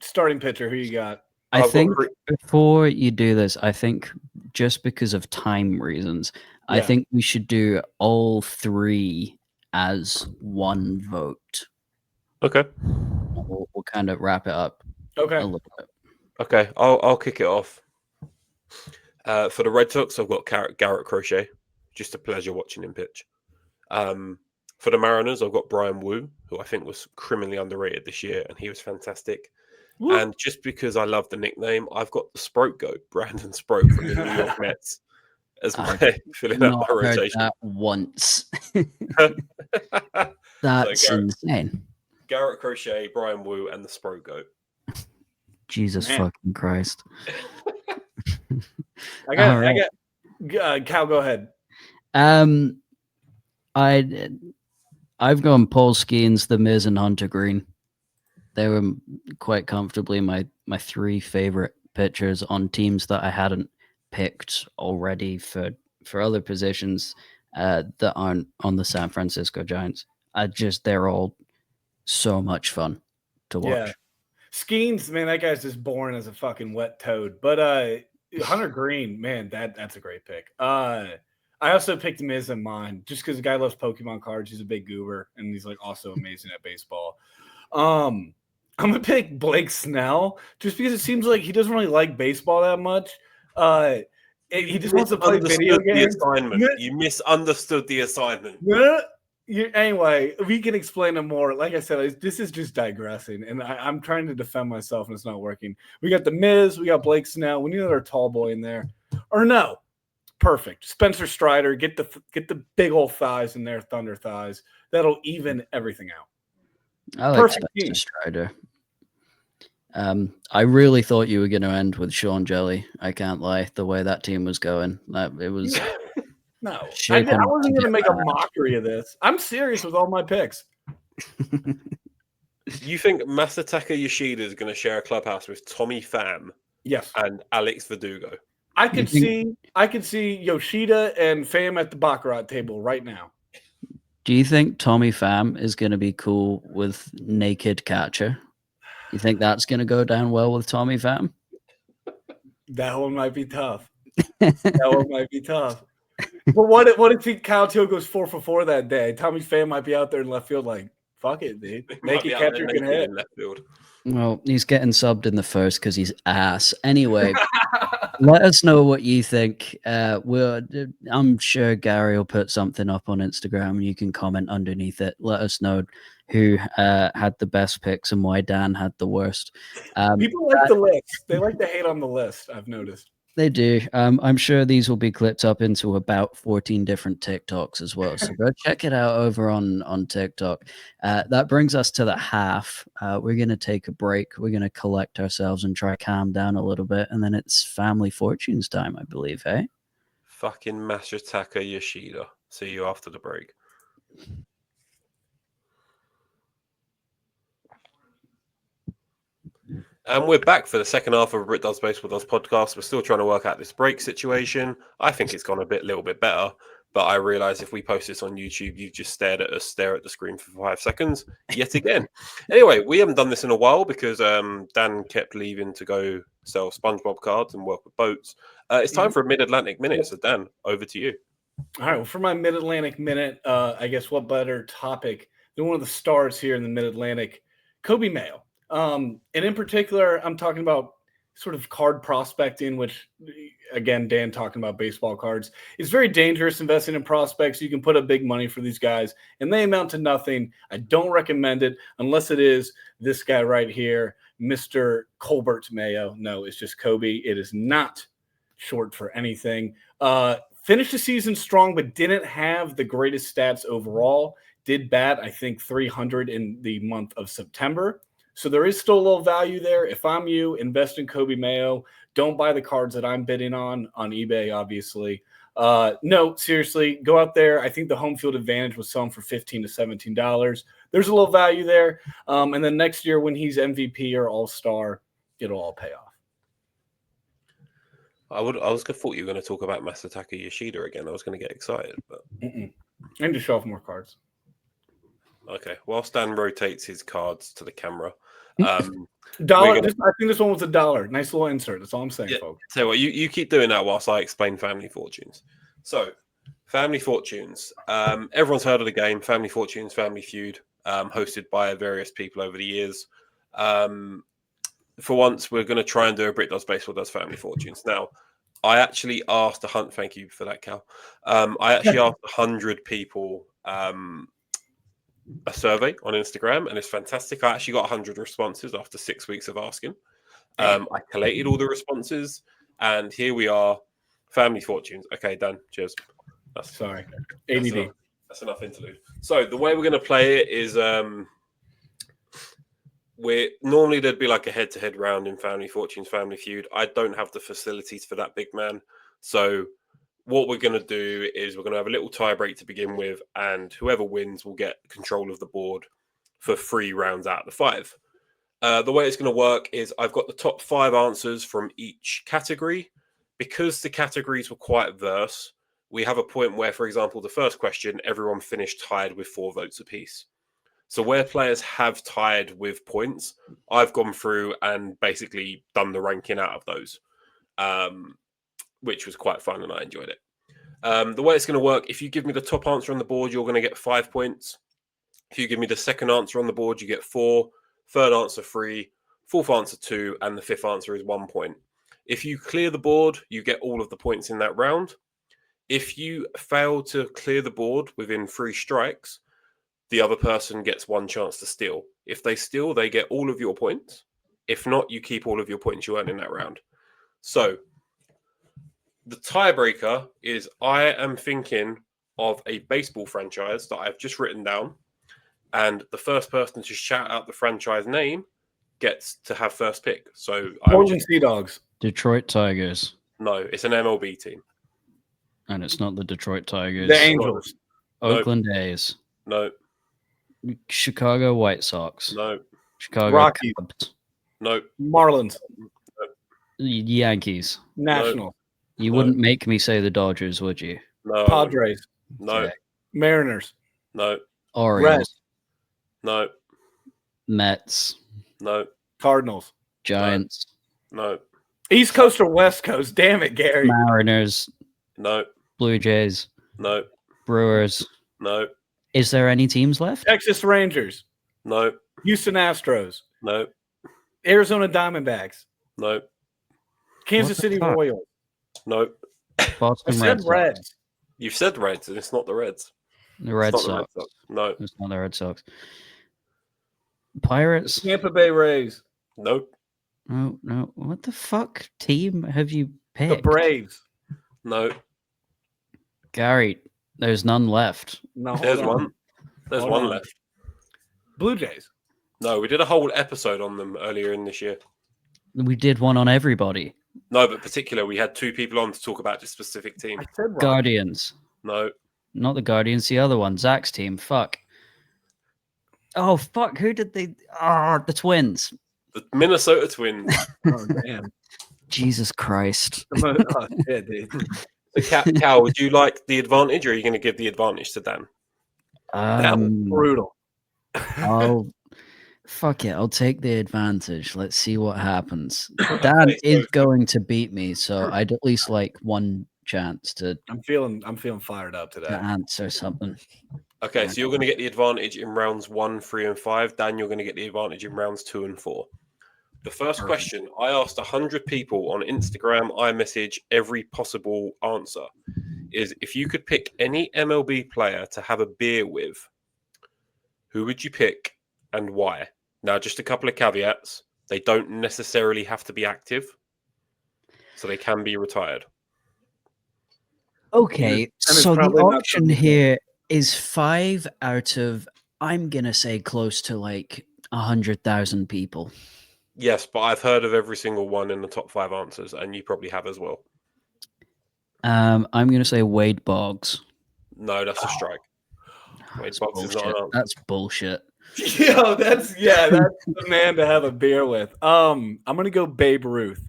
starting pitcher. Who you got? I think before you do this, I think just because of time reasons, I think we should do all three as one vote. Okay. We'll kind of wrap it up. Okay. A little bit. Okay, I'll kick it off. For the Red Sox, I've got Garrett Crochet. Just a pleasure watching him pitch. For the Mariners, I've got Brian Wu, who I think was criminally underrated this year, and he was fantastic. Woo. And just because I love the nickname, I've got the Sprout Goat, Brandon Sprout from the New York Mets, as my filling out my rotation. That once. That's insane. Garrett Crochet, Brian Wu, and the Sprout Goat. Jesus fucking Christ. I got Cal, go ahead. I've gone Paul Skeens, The Miz, and Hunter Green. They were quite comfortably my three favorite pitchers on teams that I hadn't picked already for other positions that aren't on the San Francisco Giants. They're all so much fun to watch. Yeah. Skeens, man, that guy's just born as a fucking wet toad. But Hunter Green, man, that's a great pick. I also picked Miz in mine just because the guy loves Pokemon cards. He's a big goober, and he's like also amazing at baseball. I'm gonna pick Blake Snell just because it seems like he doesn't really like baseball that much. He just wants to play video games. You misunderstood the assignment. Anyway, we can explain it more. Like I said, this is just digressing, and I'm trying to defend myself, and it's not working. We got the Miz, we got Blake Snell. We need another tall boy in there, or no? Perfect. Spencer Strider, get the big old thighs in there, thunder thighs. That'll even everything out. I like Spencer Strider. I really thought you were going to end with Sean Jelly. I can't lie. The way that team was going, it was. No, I wasn't going to make a mockery of this. I'm serious with all my picks. You think Masataka Yoshida is going to share a clubhouse with Tommy Pham? Yes. And Alex Verdugo? I could see Yoshida and Pham at the Baccarat table right now. Do you think Tommy Pham is going to be cool with Naked Catcher? You think that's going to go down well with Tommy Pham? That one might be tough. But what if Kyle Till goes 4 for 4 that day? Tommy Pham might be out there in left field like, fuck it, dude. Might be Naked out there catcher can naked hit. in left field. Well, he's getting subbed in the first because he's ass. Anyway, let us know what you think. I'm sure Gary will put something up on Instagram and you can comment underneath it. Let us know who had the best picks and why Dan had the worst. People like the list. They like to hate on the list, I've noticed. They do. I'm sure these will be clipped up into about 14 different TikToks as well. So go check it out over on TikTok. That brings us to the half. We're going to take a break. We're going to collect ourselves and try to calm down a little bit. And then it's Family Fortunes time, I believe, eh? Fucking Masataka Yoshida. See you after the break. And we're back for the second half of Brit Does Baseball Does podcast. We're still trying to work out this break situation. I think it's gone a little bit better, but I realise if we post this on YouTube, you've just stare at the screen for 5 seconds yet again. Anyway, we haven't done this in a while because Dan kept leaving to go sell SpongeBob cards and work with boats. It's time for a Mid-Atlantic Minute. So Dan, over to you. All right. Well, for my Mid-Atlantic Minute, I guess what better topic than one of the stars here in the Mid-Atlantic, Kobe Mayo. And in particular, I'm talking about sort of card prospecting, which, again, Dan talking about baseball cards. It's very dangerous investing in prospects. You can put up big money for these guys, and they amount to nothing. I don't recommend it unless it is this guy right here, Mr. Colbert Mayo. No, it's just Kobe. It is not short for anything. Finished the season strong, but didn't have the greatest stats overall. Did bat, I think, 300 in the month of September. So there is still a little value there. If I'm you, invest in Kobe Mayo. Don't buy the cards that I'm bidding on eBay, obviously. No, seriously, go out there. I think the home field advantage was selling for $15 to $17. There's a little value there. And then next year when he's MVP or All-Star, it'll all pay off. Thought you were going to talk about Masataka Yoshida again. I was going to get excited, but And just show off more cards. Okay. Whilst Dan rotates his cards to the camera, $1. I think this one was $1. Nice little insert. That's all I'm saying, folks. Tell you what, you keep doing that whilst I explain Family Fortunes. So, Family Fortunes. Everyone's heard of the game. Family Fortunes, Family Feud, hosted by various people over the years. For once, we're going to try and do a Brit Does Baseball Does Family Fortunes. Now, I actually asked thank you for that, Cal. I actually asked 100 people a survey on Instagram, and it's fantastic. I actually got 100 responses after 6 weeks of asking. I collated all the responses, and here we are. Family Fortunes. Okay, Dan, cheers. Sorry. ADD. That's enough interlude. So the way we're going to play it is normally there'd be like a head-to-head round in Family Fortunes, Family Feud. I don't have the facilities for that, big man. So what we're going to do is we're going to have a little tie break to begin with, and whoever wins will get control of the board for 3 rounds out of the 5. The way it's going to work is I've got the top 5 answers from each category. Because the categories were quite diverse, we have a point where, for example, the first question, everyone finished tied with 4 votes apiece. So where players have tied with points, I've gone through and basically done the ranking out of those, which was quite fun and I enjoyed it. The way it's going to work, if you give me the top answer on the board, you're going to get 5 points. If you give me the second answer on the board, you get 4, third answer 3, fourth answer 2, and the fifth answer is 1 point. If you clear the board, you get all of the points in that round. If you fail to clear the board within 3 strikes, the other person gets 1 chance to steal. If they steal, they get all of your points. If not, you keep all of your points you earn in that round. So the tiebreaker is I am thinking of a baseball franchise that I've just written down, and the first person to shout out the franchise name gets to have first pick. So Portland Sea Dogs. Detroit Tigers. No, it's an MLB team. And it's not the Detroit Tigers. The Angels. Oakland A's. No. Chicago White Sox. No. Chicago Rockies. Cubs. No. Marlins. Yankees. National. You wouldn't make me say the Dodgers, would you? No. Padres. No. Okay. Mariners. No. Orioles. No. Mets. No. Cardinals. Giants. No. East Coast or West Coast? Damn it, Gary. Mariners. No. Blue Jays. No. Brewers. No. Is there any teams left? Texas Rangers. No. Houston Astros. No. Arizona Diamondbacks. No. Kansas City fuck? Royals. No. I Boston said Red Sox. Reds. You've said Reds, and it's not the Reds. The Red It's not Sox. the Red Sox. No. It's not the Red Sox. Pirates. Tampa Bay Rays. Nope. No, no. What the fuck team have you picked? The Braves. No. Gary, there's none left. No, hold There's on. one. There's Hold one on. left. Blue Jays. No, we did a whole episode on them earlier in this year. We did one on everybody. No, but particular, we had 2 people on to talk about this specific team. I said Rockies. Guardians. No. Not the Guardians, the other one. Zach's team. Fuck. Oh, fuck. Who did they... the Twins. The Minnesota Twins. Oh, damn. Jesus Christ. Oh, shit, dude. So, Cal, would you like the advantage, or are you going to give the advantage to Dan? That was brutal. Fuck it. I'll take the advantage. Let's see what happens. Dan is going to beat me, so I'd at least like one chance to I'm feeling fired up today. answer something. Okay, so you're going to get the advantage in rounds 1, 3, and 5. Dan, you're going to get the advantage in rounds 2 and 4. The first question, I asked 100 people on Instagram, iMessage, every possible answer, is if you could pick any MLB player to have a beer with, who would you pick and why? Now, just a couple of caveats. They don't necessarily have to be active, so they can be retired. Okay, it's so the probably not option something- here is 5 out of, I'm going to say close to like 100,000 people. Yes, but I've heard of every single one in the top 5 answers, and you probably have as well. I'm going to say Wade Boggs. No, that's a strike. Wade That's Boggs is not an bullshit. answer. That's bullshit. Yo, that's the man to have a beer with. I'm gonna go Babe Ruth.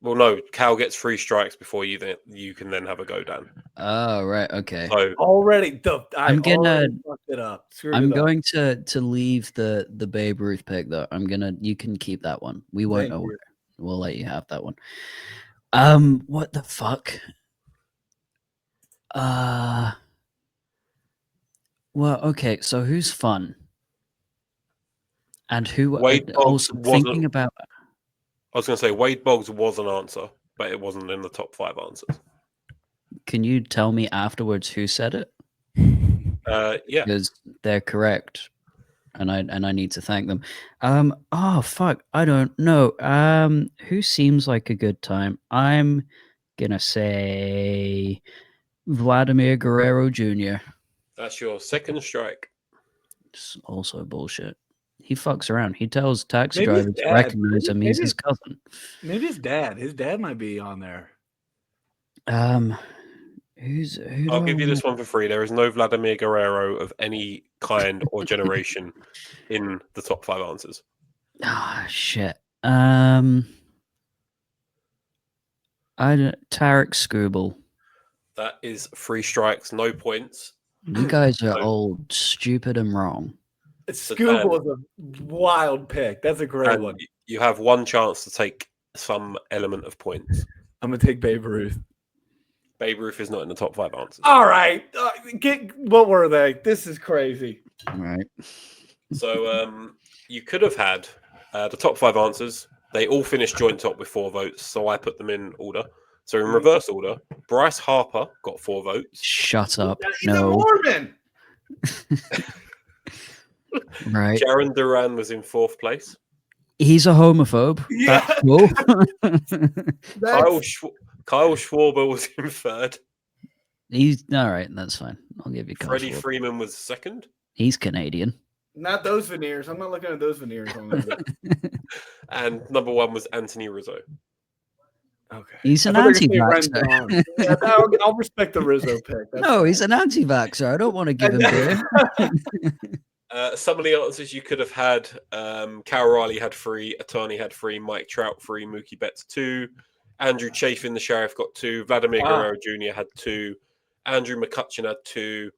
Well, no, Cal gets 3 strikes before you can then have a go, Dan. Oh, right. Okay. So Already, I'm gonna- already fucked it up. Screwed I'm it up. going to leave the Babe Ruth pick though. You can keep that one. We won't Thank know. you. We'll let you have that one. What the fuck? Well, okay. So who's fun? And who? Wade Boggs also wasn't- thinking about. I was going to say Wade Boggs was an answer, but it wasn't in the top 5 answers. Can you tell me afterwards who said it? Yeah. Because they're correct, and I need to thank them. Oh fuck, I don't know. Who seems like a good time? I'm gonna say Vladimir Guerrero Jr. That's your second strike. It's also bullshit. He fucks around. He tells taxi Maybe his drivers to dad. recognize him. He's Maybe- his cousin. Maybe his dad. His dad might be on there. Who I'll do give I you this one for free. There is no Vladimir Guerrero of any kind or generation in the top 5 answers. Ah, shit. I don't. Tarek Skubal. That is 3 strikes, no points. You guys are So- old, stupid, and wrong. Scuba was a wild pick. That's a great And one. you have one chance to take some element of points. I'm gonna take Babe Ruth. Babe Ruth is not in the top 5 answers. All right, what were they? This is crazy. All right. So you could have had the top 5 answers. They all finished joint top with 4 votes, so I put them in order. So in reverse order, Bryce Harper got 4 votes. Shut up. He's a No. Mormon. Right. Jaron Duran was in 4th place. He's a homophobe. Yeah. That's cool. Kyle Schwarber was in 3rd. He's all right. That's fine. I'll give you Freddie Kyle. Freeman was 2nd. He's Canadian. Not those veneers. I'm not looking at those veneers on there. And number 1 was Anthony Rizzo. Okay. He's an I thought you were gonna say anti-vaxxer. Rendon. Yeah, I'll respect the Rizzo pick. That's No, he's an anti-vaxxer. I don't want to give him beer. Some of the answers you could have had, Cal Riley had 3, Attorney had 3, Mike Trout 3, Mookie Betts 2, Andrew Chafin, the Sheriff, got 2, Vladimir Guerrero Jr. had 2, Andrew McCutcheon had 2,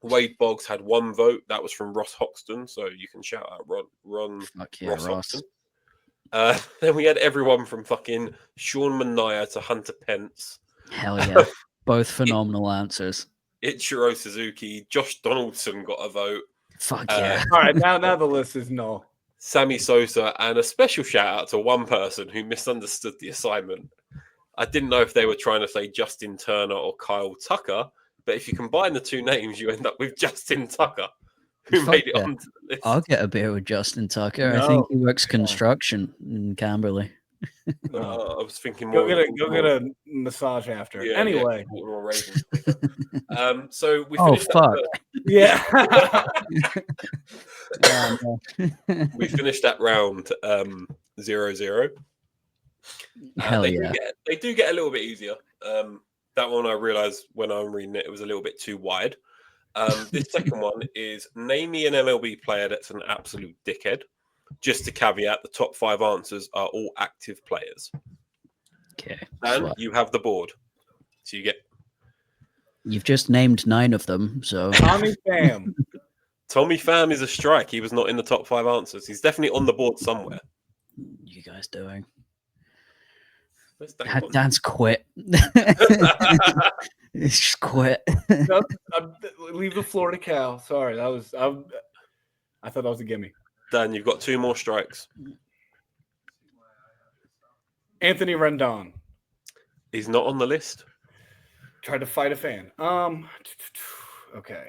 Wade Boggs had 1 vote. That was from Ross Hoxton, so you can shout out Ron Fuck yeah, Ross Ross. Hoxton. Then we had everyone from fucking Sean Mania to Hunter Pence. Hell yeah. Both phenomenal answers. Ichiro Suzuki, Josh Donaldson got a vote. Fuck yeah. All right, now the list is null. Sammy Sosa, and a special shout out to one person who misunderstood the assignment. I didn't know if they were trying to say Justin Turner or Kyle Tucker, but if you combine the two names, you end up with Justin Tucker, who Fuck made it yeah. onto the list. I'll get a beer with Justin Tucker. I No. think he works construction in Camberley. No. I was thinking more. Go get a massage after. Yeah, anyway. Yeah, Baltimore Ravens. So we Oh, finished fuck. Yeah. we finished that round 0-0. Hell yeah. They do get a little bit easier. That one I realized when I'm reading it was a little bit too wide. This second one is name me an MLB player that's an absolute dickhead. Just to caveat, the top 5 answers are all active players. Okay. And you have the board. So You've just named 9 of them, so Tommy Pham. Tommy Pham is a strike. He was not in the top 5 answers. He's definitely on the board somewhere. you guys doing? Where's Dan gone? Dan's quit. It's just quit. No, leave the floor to Cal. Sorry, I thought that was a gimme. Dan, you've got 2 more strikes. Anthony Rendon He's not on the list. tried to fight a fan. Okay.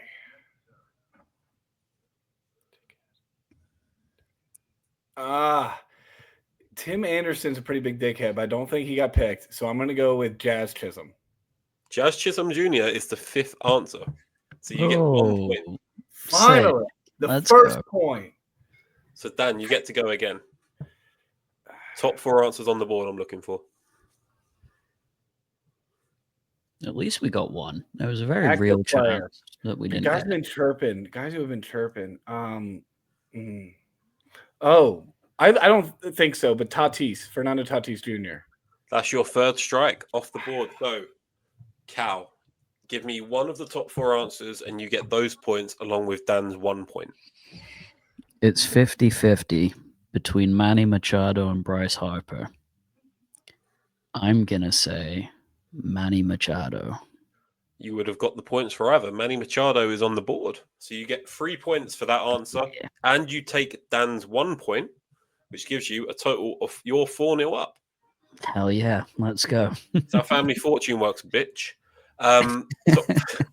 Tim Anderson's a pretty big dickhead, but I don't think he got picked. So I'm going to go with Jazz Chisholm. Jazz Chisholm Jr. is the 5th answer. So you get 1 point. Finally, Let's first go. point. So Dan, you get to go again. Top 4 answers on the board I'm looking for. At least we got one. There was a very Active real player. chance that we The didn't guys get have it. been chirping. Guys who have been chirping. Oh, I don't think so, but Fernando Tatis Jr. That's your 3rd strike off the board. So, Cal, give me one of the top 4 answers and you get those points along with Dan's 1 point. It's 50-50 between Manny Machado and Bryce Harper. I'm going to say Manny Machado. You would have got the points for either. Manny Machado is on the board. So you get 3 points for that answer. Yeah. And you take Dan's 1 point, which gives you a total of your 4-0 up. Hell yeah. Let's go. That's how family fortune works, bitch. Top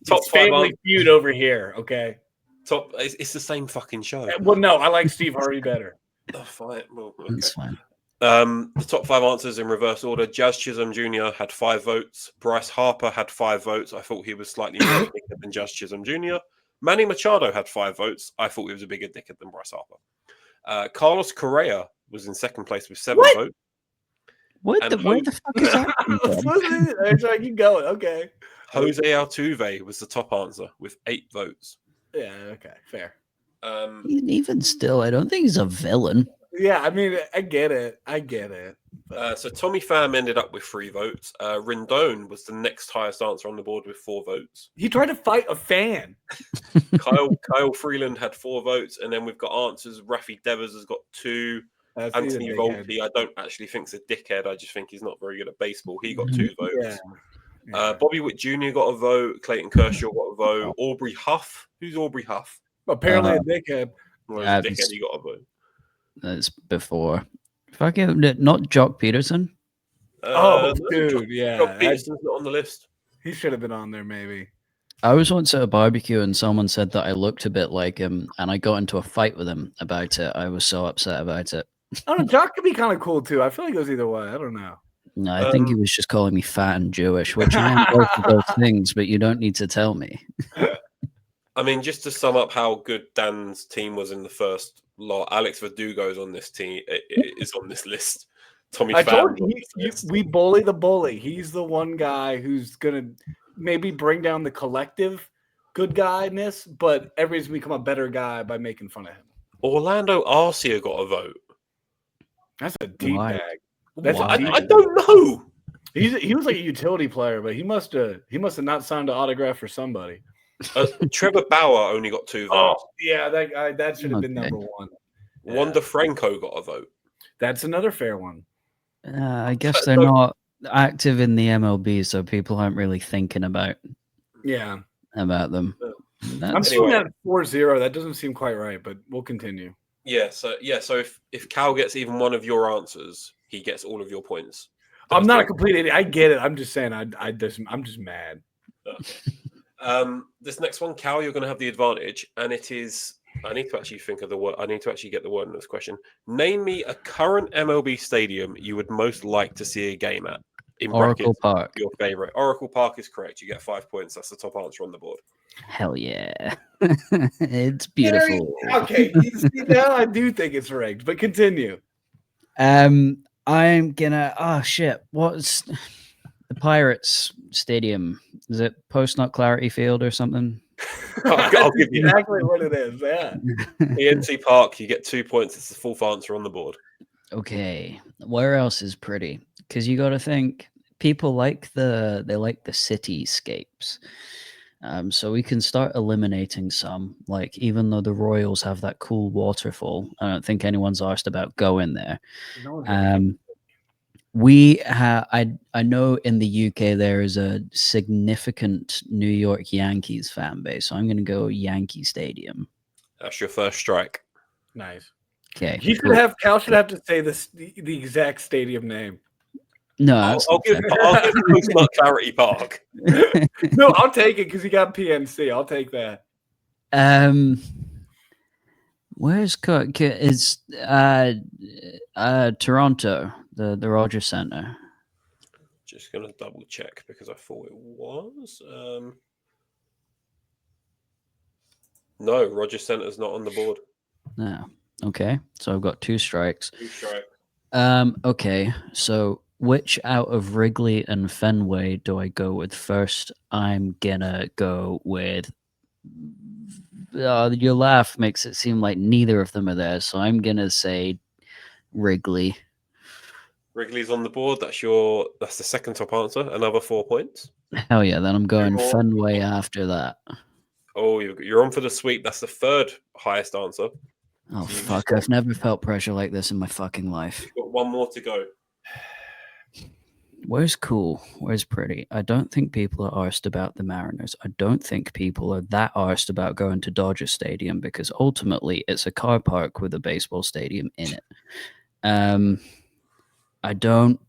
5 family feud over here. Okay. It's the same fucking show. Well, no, I like Steve Harvey better. Oh, fine. Well, okay. That's fine. The top 5 answers in reverse order. Jazz Chisholm Jr. had 5 votes. Bryce Harper had 5 votes. I thought he was slightly more dickhead than Jazz Chisholm Jr. Manny Machado had 5 votes. I thought he was a bigger dickhead than Bryce Harper. Carlos Correa was in 2nd place with 7 votes. Where the fuck is that from? I keep going. Okay. Jose Altuve was the top answer with 8 votes. Yeah. Okay. Fair. Even still, I don't think he's a villain. Yeah. I mean, I get it. So Tommy Pham ended up with 3 votes. Rendon was the next highest answer on the board with 4 votes. He tried to fight a fan. Kyle Freeland had 4 votes, and then we've got answers. Rafi Devers has got 2. Anthony Volpe, I don't actually think is a dickhead. I just think he's not very good at baseball. He got 2 votes. Yeah. Bobby Witt Jr. got a vote. Clayton Kershaw got a vote. Aubrey Huff. Who's Aubrey Huff? Apparently a dickhead. Well, he's a dickhead. He got a vote. That's before. Fucking not Jock Peterson. Dude, yeah. Jock Peterson's not on the list. He should have been on there, maybe. I was once at a barbecue and someone said that I looked a bit like him, and I got into a fight with him about it. I was so upset about it. I don't know. Jock could be kind of cool too. I feel like it goes either way. I don't know. No, I think he was just calling me fat and Jewish, which I am both of those things, but you don't need to tell me. I mean, just to sum up how good Dan's team was in the first lot, Alex Verdugo's on this team is on this list. Tommy I Pham. told you, we bully the bully. He's the one guy who's gonna maybe bring down the collective good guyness, but everybody's become a better guy by making fun of him. Orlando Arcia got a vote. That's a deep Why? bag. That's Why? a deep I don't know. He was like a utility player, but he must have not signed an autograph for somebody. Trevor Bauer only got 2 votes. Yeah, that should have been Okay. number one. Wander Franco got a vote. That's another fair one. I guess they're not active in the MLB, so people aren't really thinking about Yeah. them. I'm still at 4-0. That doesn't seem quite right, but we'll continue. Yeah, so if Cal gets even one of your answers, he gets all of your points. I'm not a complete idiot. I get it. I'm just saying I'm just mad. Okay. This next one, Cal, you're going to have the advantage, and it is. I need to actually think of the word. I need to actually get the word in this question. Name me a current MLB stadium you would most like to see a game at. In Oracle brackets, Park. your favorite. Oracle Park is correct. You get 5 points. That's the top answer on the board. Hell yeah. It's beautiful. Okay, you see, now I do think it's rigged, but continue. I'm gonna. Oh shit! What's the Pirates Stadium? Is it Post Nut Clarity Field or something? I'll give you exactly what it is. Yeah. PNC Park. You get 2 points. It's the fourth answer on the board. Okay, where else is pretty? Because you got to think people like the cityscapes. So we can start eliminating some. Like even though the Royals have that cool waterfall, I don't think anyone's asked about going there. I know in the UK there is a significant New York Yankees fan base, so I'm going to go Yankee Stadium. That's your first strike. Nice. Okay. Cal should have to say the exact stadium name. No, I'll give Post Nut Clarity Park. No, I'll take it because he got PNC. I'll take that. Where's Cook? Is Toronto, the Rogers Center? Just gonna double check because I thought it was. No, Rogers Center's not on the board. No. Okay, so I've got 2 strikes. 2 strikes. Okay, so which out of Wrigley and Fenway do I go with first? I'm gonna go with. Your laugh makes it seem like neither of them are there, so I'm gonna say Wrigley. Wrigley's on the board. That's the second top answer. Another 4 points. Hell yeah! Then I'm going Fenway after that. Oh, you're on for the sweep. That's the third highest answer. Oh fuck! I've never felt pressure like this in my fucking life. You've got one more to go. Where's cool? Where's pretty? I don't think people are arsed about the Mariners. I don't think people are that arsed about going to Dodger Stadium because ultimately it's a car park with a baseball stadium in it. I don't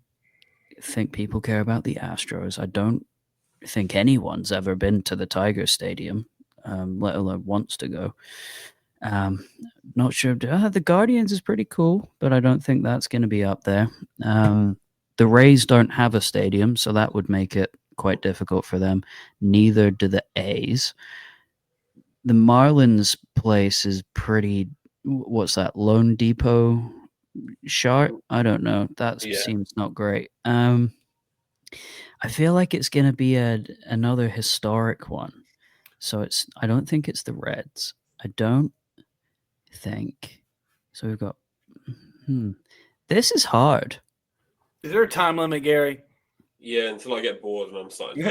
think people care about the Astros. I don't think anyone's ever been to the Tiger Stadium, let alone wants to go. Not sure. The Guardians is pretty cool, but I don't think that's going to be up there. The Rays don't have a stadium, so that would make it quite difficult for them. Neither do the A's. The Marlins place is pretty. What's that? Lone Depot Sharp? I don't know. That seems not great. I feel like it's going to be another historic one. So I don't think it's the Reds. I don't think. So we've got. This is hard. Is there a time limit, Gary? Yeah, until I get bored and I'm starting.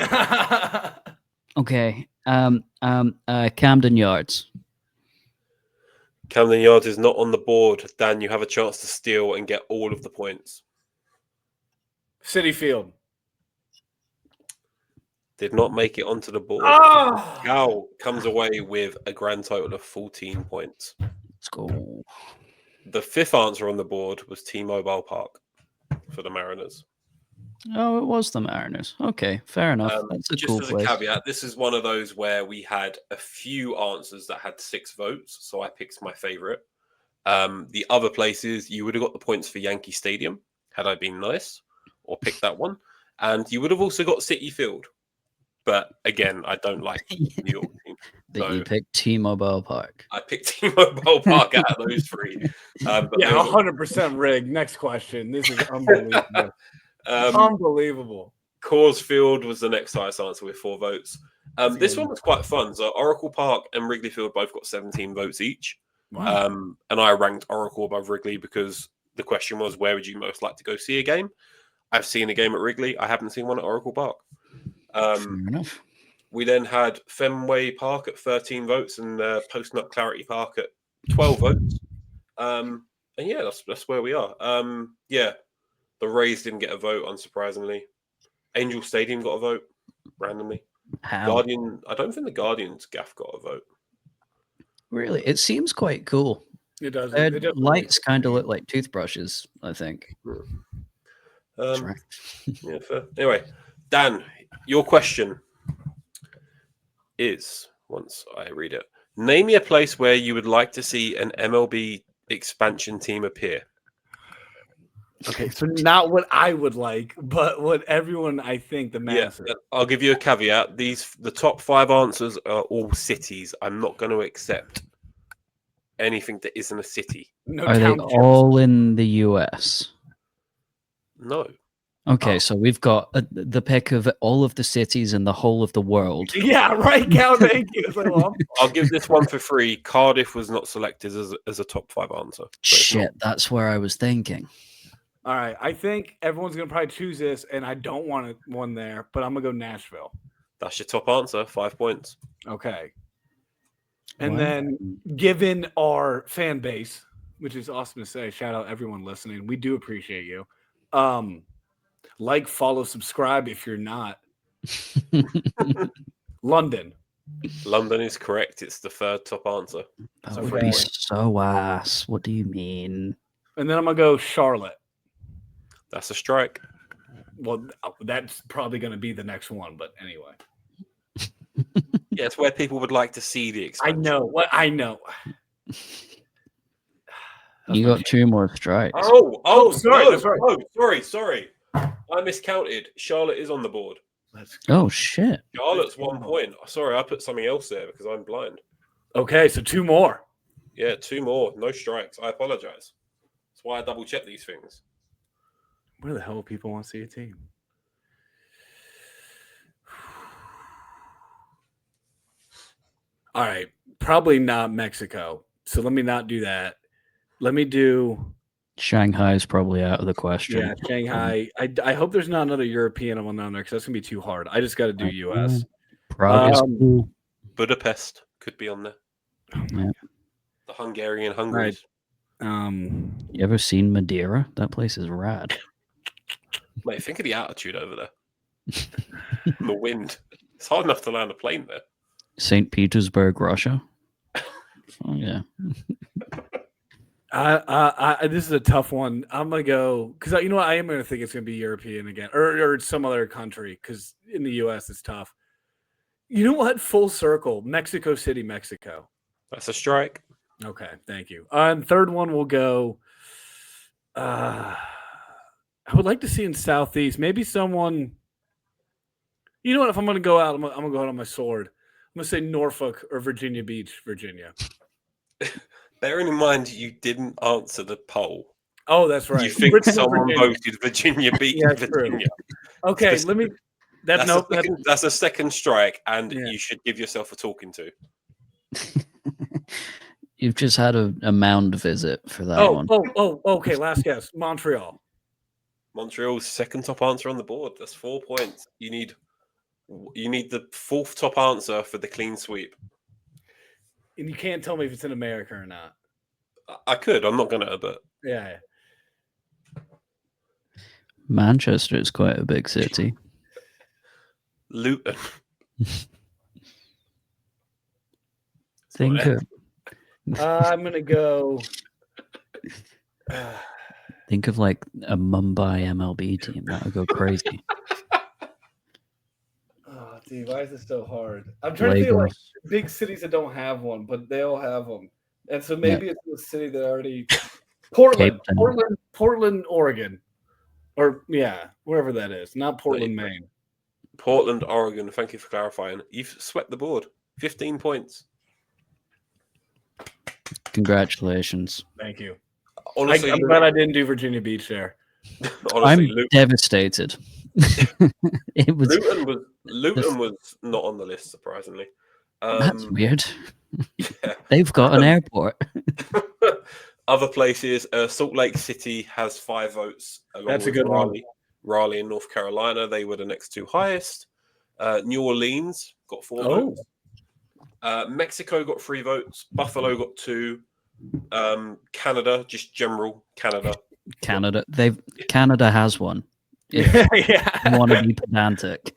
Okay. Camden Yards. Camden Yards is not on the board. Dan, you have a chance to steal and get all of the points. Citi Field. Did not make it onto the board. Oh! Cal comes away with a grand total of 14 points. Let's go. The fifth answer on the board was T-Mobile Park for the Mariners. Oh, it was the Mariners. Okay, fair enough. That's a cool place. Just as a caveat, this is one of those where we had a few answers that had 6 votes, so I picked my favorite. The other places, you would have got the points for Yankee Stadium, had I been nice, or picked that one. And you would have also got Citi Field. But again, I don't like the New York team. But you picked T-Mobile Park. I picked T-Mobile Park out of those 3. Yeah, 100% rigged. Next question. This is unbelievable. Unbelievable. Coors Field was the next highest answer with 4 votes. This one was quite fun. So Oracle Park and Wrigley Field both got 17 votes each. Wow. And I ranked Oracle above Wrigley because the question was, where would you most like to go see a game? I've seen a game at Wrigley. I haven't seen one at Oracle Park. Fair enough. We then had Fenway Park at 13 votes and Post Nut Clarity Park at 12 votes. And yeah, that's where we are. The Rays didn't get a vote, unsurprisingly. Angel Stadium got a vote randomly. How? Guardian, I don't think the Guardians gaff got a vote. Really? It seems quite cool. It does. Their It definitely lights kind of look like toothbrushes, I think. That's right. Yeah, fair. Anyway, Dan, your question is, once I read it, name me a place where you would like to see an MLB expansion team appear. Okay, so not what I would like, but what everyone I think the masses. Yeah, I'll give you a caveat. The top 5 answers are all cities. I'm not going to accept anything that isn't a city. No Are they townships. all in the US? No. Okay, so we've got the pick of all of the cities in the whole of the world. Yeah, right, Cal. Thank you. It's like, well, I'll give this one for free. Cardiff was not selected as a top 5 answer. So it's not. Shit, that's where I was thinking. all right. I think everyone's gonna probably choose this, and I don't want one there, but I'm gonna go Nashville. That's your top answer. 5 points. Okay. And Wow. then, given our fan base, which is awesome to say, shout out everyone listening. We do appreciate you. Like, follow, subscribe if you're not. London. London is correct. It's the 3rd top answer. That So would for be me. so ass. What do you mean? And then I'm gonna go Charlotte. That's a strike. Well, that's probably gonna be the next one, but anyway. Yeah, it's where people would like to see the I expansion. know what I know. You got 2 more strikes. Oh, sorry, no. that's right. Oh, sorry. I miscounted. Charlotte is on the board. Let's go. Oh shit! Charlotte's 1 point. Sorry, I put something else there because I'm blind. Okay, so 2 more. Yeah, 2 more. No strikes. I apologize. That's why I double check these things. Where the hell do people want to see a team? All right, probably not Mexico. So let me not do that. Let me do Shanghai is probably out of the question. Shanghai. I hope there's not another European one on there because that's gonna be too hard. I just got to do US. Prague is cool. Budapest could be on there. Yeah. The Hungarian Hungaries. You ever seen Madeira? That place is rad. Mate, think of the altitude over there. And the wind. It's hard enough to land a plane there. St. Petersburg, Russia. Oh yeah. This is a tough one. I'm gonna go because you know what? I am gonna think it's gonna be European again, or some other country. Because in the U.S. it's tough. You know what? Full circle, Mexico City, Mexico. That's a strike. Okay, thank you. And third one will go. I would like to see in Southeast maybe someone. You know what? If I'm gonna go out, I'm gonna go out on my sword. I'm gonna say Norfolk or Virginia Beach, Virginia. Bearing in mind you didn't answer the poll. Oh, that's right. You think Richmond, someone Virginia. voted Virginia Beach, Yeah, true. Virginia. Okay, let me. That's a second strike, and Yeah. you should give yourself a talking to. You've just had a mound visit for that one. Okay. Last guess. Montreal. Montreal's second top answer on the board. That's 4 points. You need the 4th top answer for the clean sweep. And you can't tell me if it's in America or not. I could. I'm not gonna, but Yeah. Manchester is quite a big city. Luton. Think of I'm gonna go. think of like a Mumbai MLB team. That would go crazy. Oh, dude, why is this so hard? I'm trying to think of like Lagos. big cities that don't have one, but they all have them. And so maybe it's a city that already. Portland, Cape Town. Portland, Oregon, or wherever that is. Not Portland, Maine. Portland, Oregon. Thank you for clarifying. You've swept the board. 15 points. Congratulations. Thank you. Honestly, I'm glad I didn't do Virginia Beach there. honestly, I'm devastated. It was Luton was not on the list, surprisingly. that's weird. Yeah. They've got an airport. Other places, Salt Lake City has 5 votes. Along That's a with good one. Raleigh in North Carolina, they were the next 2 highest. New Orleans got 4 votes. Mexico got 3 votes. Buffalo got 2. Canada, just general Canada, Canada has one. If you want to be pedantic.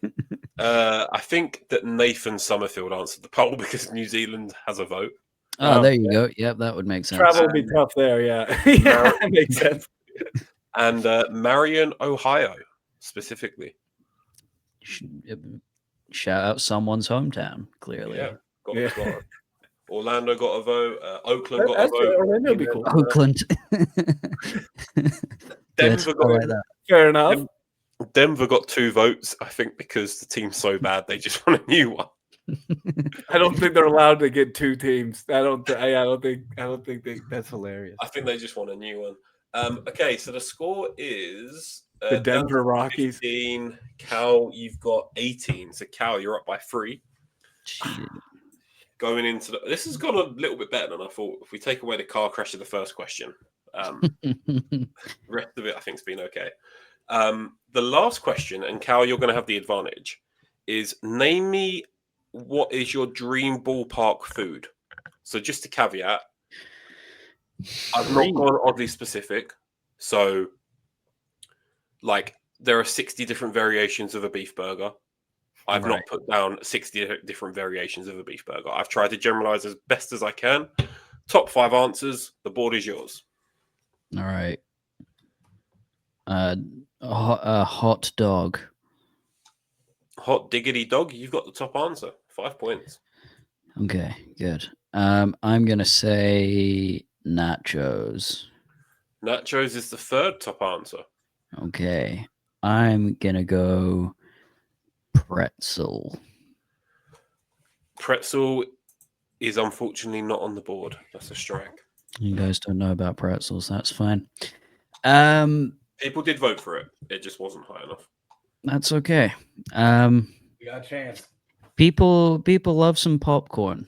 I think that Nathan Summerfield answered the poll because New Zealand has a vote. Oh, there you go. Yep, that would make sense. Travel would be tough there, yeah. Yeah, that makes sense. And Marion, Ohio, specifically. Shout out someone's hometown, clearly. Yeah, got Orlando got a vote. Oakland got a vote. Orlando would be cool. Oakland. Denver got like that. Fair enough. Denver got 2 votes, I think, because the team's so bad they just want a new one. I don't think they're allowed to get 2 teams. I don't think that's hilarious. I think they just want a new one. Okay, so the score is the Denver Rockies 15. Cal, you've got 18. So Cal, you're up by 3. Going into this has gone a little bit better than I thought. If we take away the car crash of the first question, the rest of it I think's been okay. The last question, and Cal, you're going to have the advantage, is name me what is your dream ballpark food. So just a caveat, I've not gone oddly specific. So, like, there are 60 different variations of a beef burger. I've not put down 60 different variations of a beef burger. I've tried to generalize as best as I can. Top 5 answers. The board is yours. All right. A hot dog. Hot diggity dog. You've got the top answer. 5 points. Okay, good. I'm going to say nachos. Nachos is the 3rd top answer. Okay. I'm going to go pretzel. Pretzel is unfortunately not on the board. That's a strike. You guys don't know about pretzels. That's fine. People did vote for it. It just wasn't high enough. That's okay. You got a chance. People love some popcorn.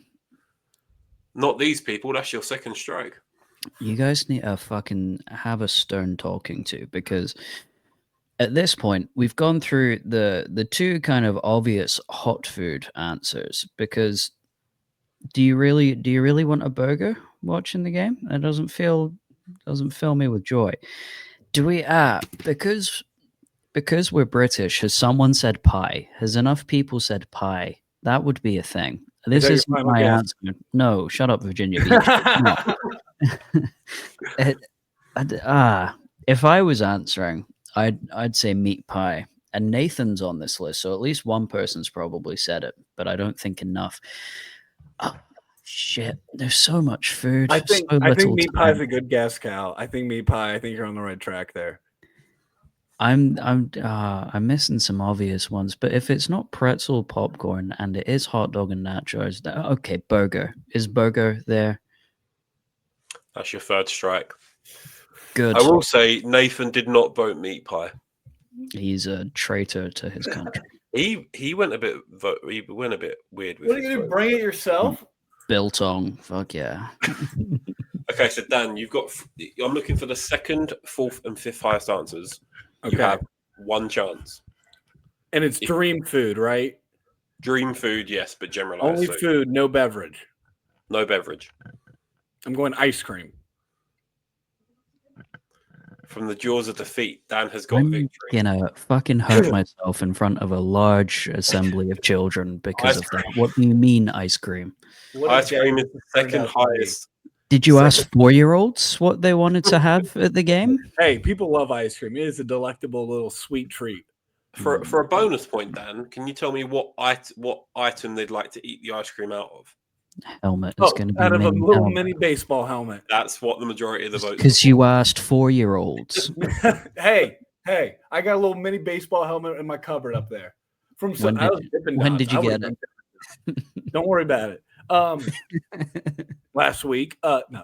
Not these people. That's your 2nd strike. You guys need to fucking have a stern talking to, because at this point we've gone through the 2 kind of obvious hot food answers. Because do you really want a burger watching the game? That doesn't fill me with joy. Do we because we're British, has someone said pie? Has enough people said pie? That would be a thing. This isn't my answer. No, shut up, Virginia Beach. If I was answering, I'd say meat pie. And Nathan's on this list, so at least one person's probably said it, but I don't think enough. Oh, shit, there's so much food. I think meat pie is a good guess, Cal. I think meat pie. I think you're on the right track there. I'm missing some obvious ones, but if it's not pretzel, popcorn, and it is hot dog and nachos, okay, burger. Is burger there? That's your 3rd strike. Good. I will say Nathan did not vote meat pie. He's a traitor to his country. He went a bit weird with What are you gonna bring it yourself? Biltong, fuck yeah. Okay, so Dan, I'm looking for the 2nd, 4th, and 5th highest answers. Okay. You have 1 chance. And it's dream food, right? Dream food, yes, but generalized. Only food, no beverage. No beverage. I'm going ice cream. From the jaws of defeat, Dan has got victory. You know, fucking hurt myself in front of a large assembly of children because of that. What do you mean, ice cream? Ice cream is the 2nd highest. Did you ask 4-year-olds what they wanted to have at the game? Hey, people love ice cream. It is a delectable little sweet treat. For a bonus point, Dan, can you tell me what item they'd like to eat the ice cream out of? Helmet is going to be out of a little mini baseball helmet. That's what the majority of the votes. Because you asked 4-year-olds. hey, I got a little mini baseball helmet in my cupboard up there. When did you get it? Don't worry about it. Last week. No.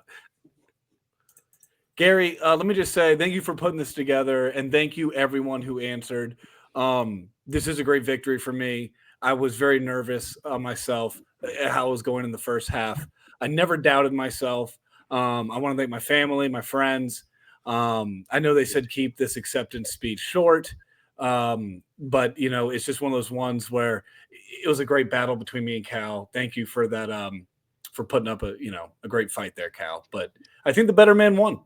Gary, let me just say thank you for putting this together, and thank you everyone who answered. This is a great victory for me. I was very nervous myself how I was going in the first half. I never doubted myself. I want to thank my family, my friends. I know they said keep this acceptance speech short, but it's just one of those ones where it was a great battle between me and Cal. Thank you for that, for putting up a great fight there, Cal. But I think the better man won.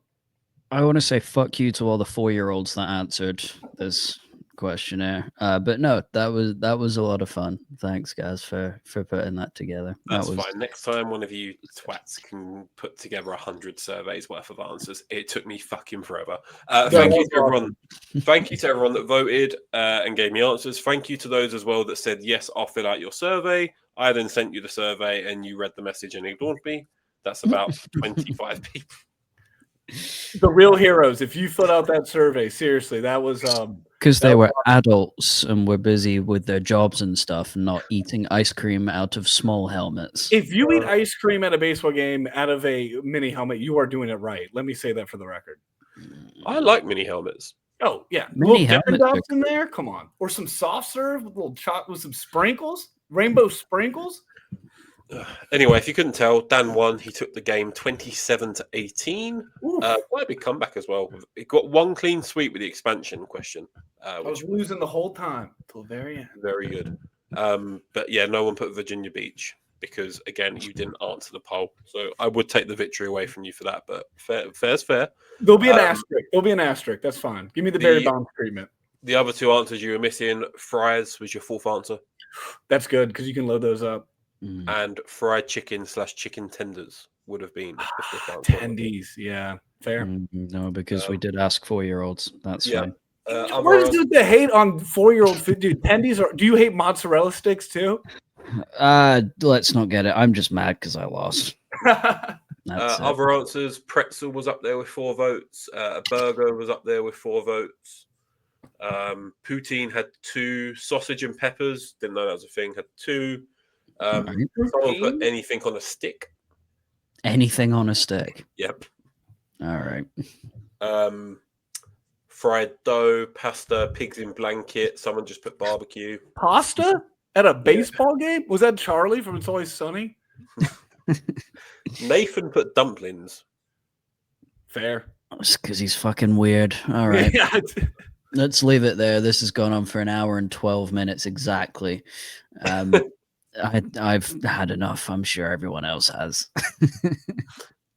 I want to say fuck you to all the 4-year-olds that answered this questionnaire. But no, that was a lot of fun. Thanks, guys, for putting that together. That's that was fine. Next time, one of you twats can put together 100 surveys worth of answers. It took me fucking forever. Thank you to everyone. Thank you to everyone that voted and gave me answers. Thank you to those as well that said yes, I'll fill out your survey. I then sent you the survey and you read the message and ignored me. That's about 25 people. The real heroes. If you filled out that survey, seriously, that was because they were adults and were busy with their jobs and stuff, and not eating ice cream out of small helmets. If you eat ice cream at a baseball game out of a mini helmet, you are doing it right. Let me say that for the record. I like mini helmets. Oh yeah, Mini little Dippin' helmets Dots in there. Come on, or some soft serve with a little chop with some sprinkles, rainbow sprinkles. Anyway, if you couldn't tell, Dan won. He took the game 27-18. Quite a big comeback as well. He got one clean sweep with the expansion question. I was losing the whole time till the very end. Very good. But yeah, no one put Virginia Beach because, again, you didn't answer the poll. So I would take the victory away from you for that. But fair's fair. There'll be an asterisk. There'll be an asterisk. That's fine. Give me the Barry Bonds treatment. The other two answers you were missing, fries was your fourth answer. That's good because you can load those up. And fried chicken / chicken tenders would have been the fifth answer. Tendies, yeah, fair. No, because we did ask 4-year-olds. That's fine. What is the hate on 4-year-old food, dude? Tendies are. Do you hate mozzarella sticks too? Let's not get it. I'm just mad because I lost. Other answers: pretzel was up there with 4 votes. Burger was up there with 4 votes. Poutine had 2. Sausage and peppers, didn't know that was a thing, had 2. Someone put anything on a stick. Anything on a stick. Yep. All right. Fried dough, pasta, pigs in blanket. Someone just put barbecue. Pasta at a baseball game? Was that Charlie from It's Always Sunny? Nathan put dumplings. Fair. It's because he's fucking weird. All right. Let's leave it there. This has gone on for an hour and 12 minutes exactly. I've had enough. I'm sure everyone else has.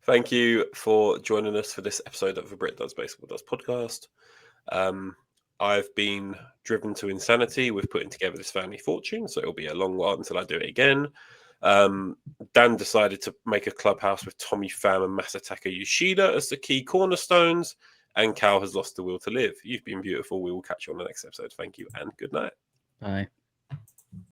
Thank you for joining us for this episode of the Brit Does Baseball Does podcast. I've been driven to insanity with putting together this family fortune, so it'll be a long while until I do it again. Dan decided to make a clubhouse with Tommy Pham and Masataka Yoshida as the key cornerstones, and Cal has lost the will to live. You've been beautiful. We will catch you on the next episode. Thank you and good night. Bye.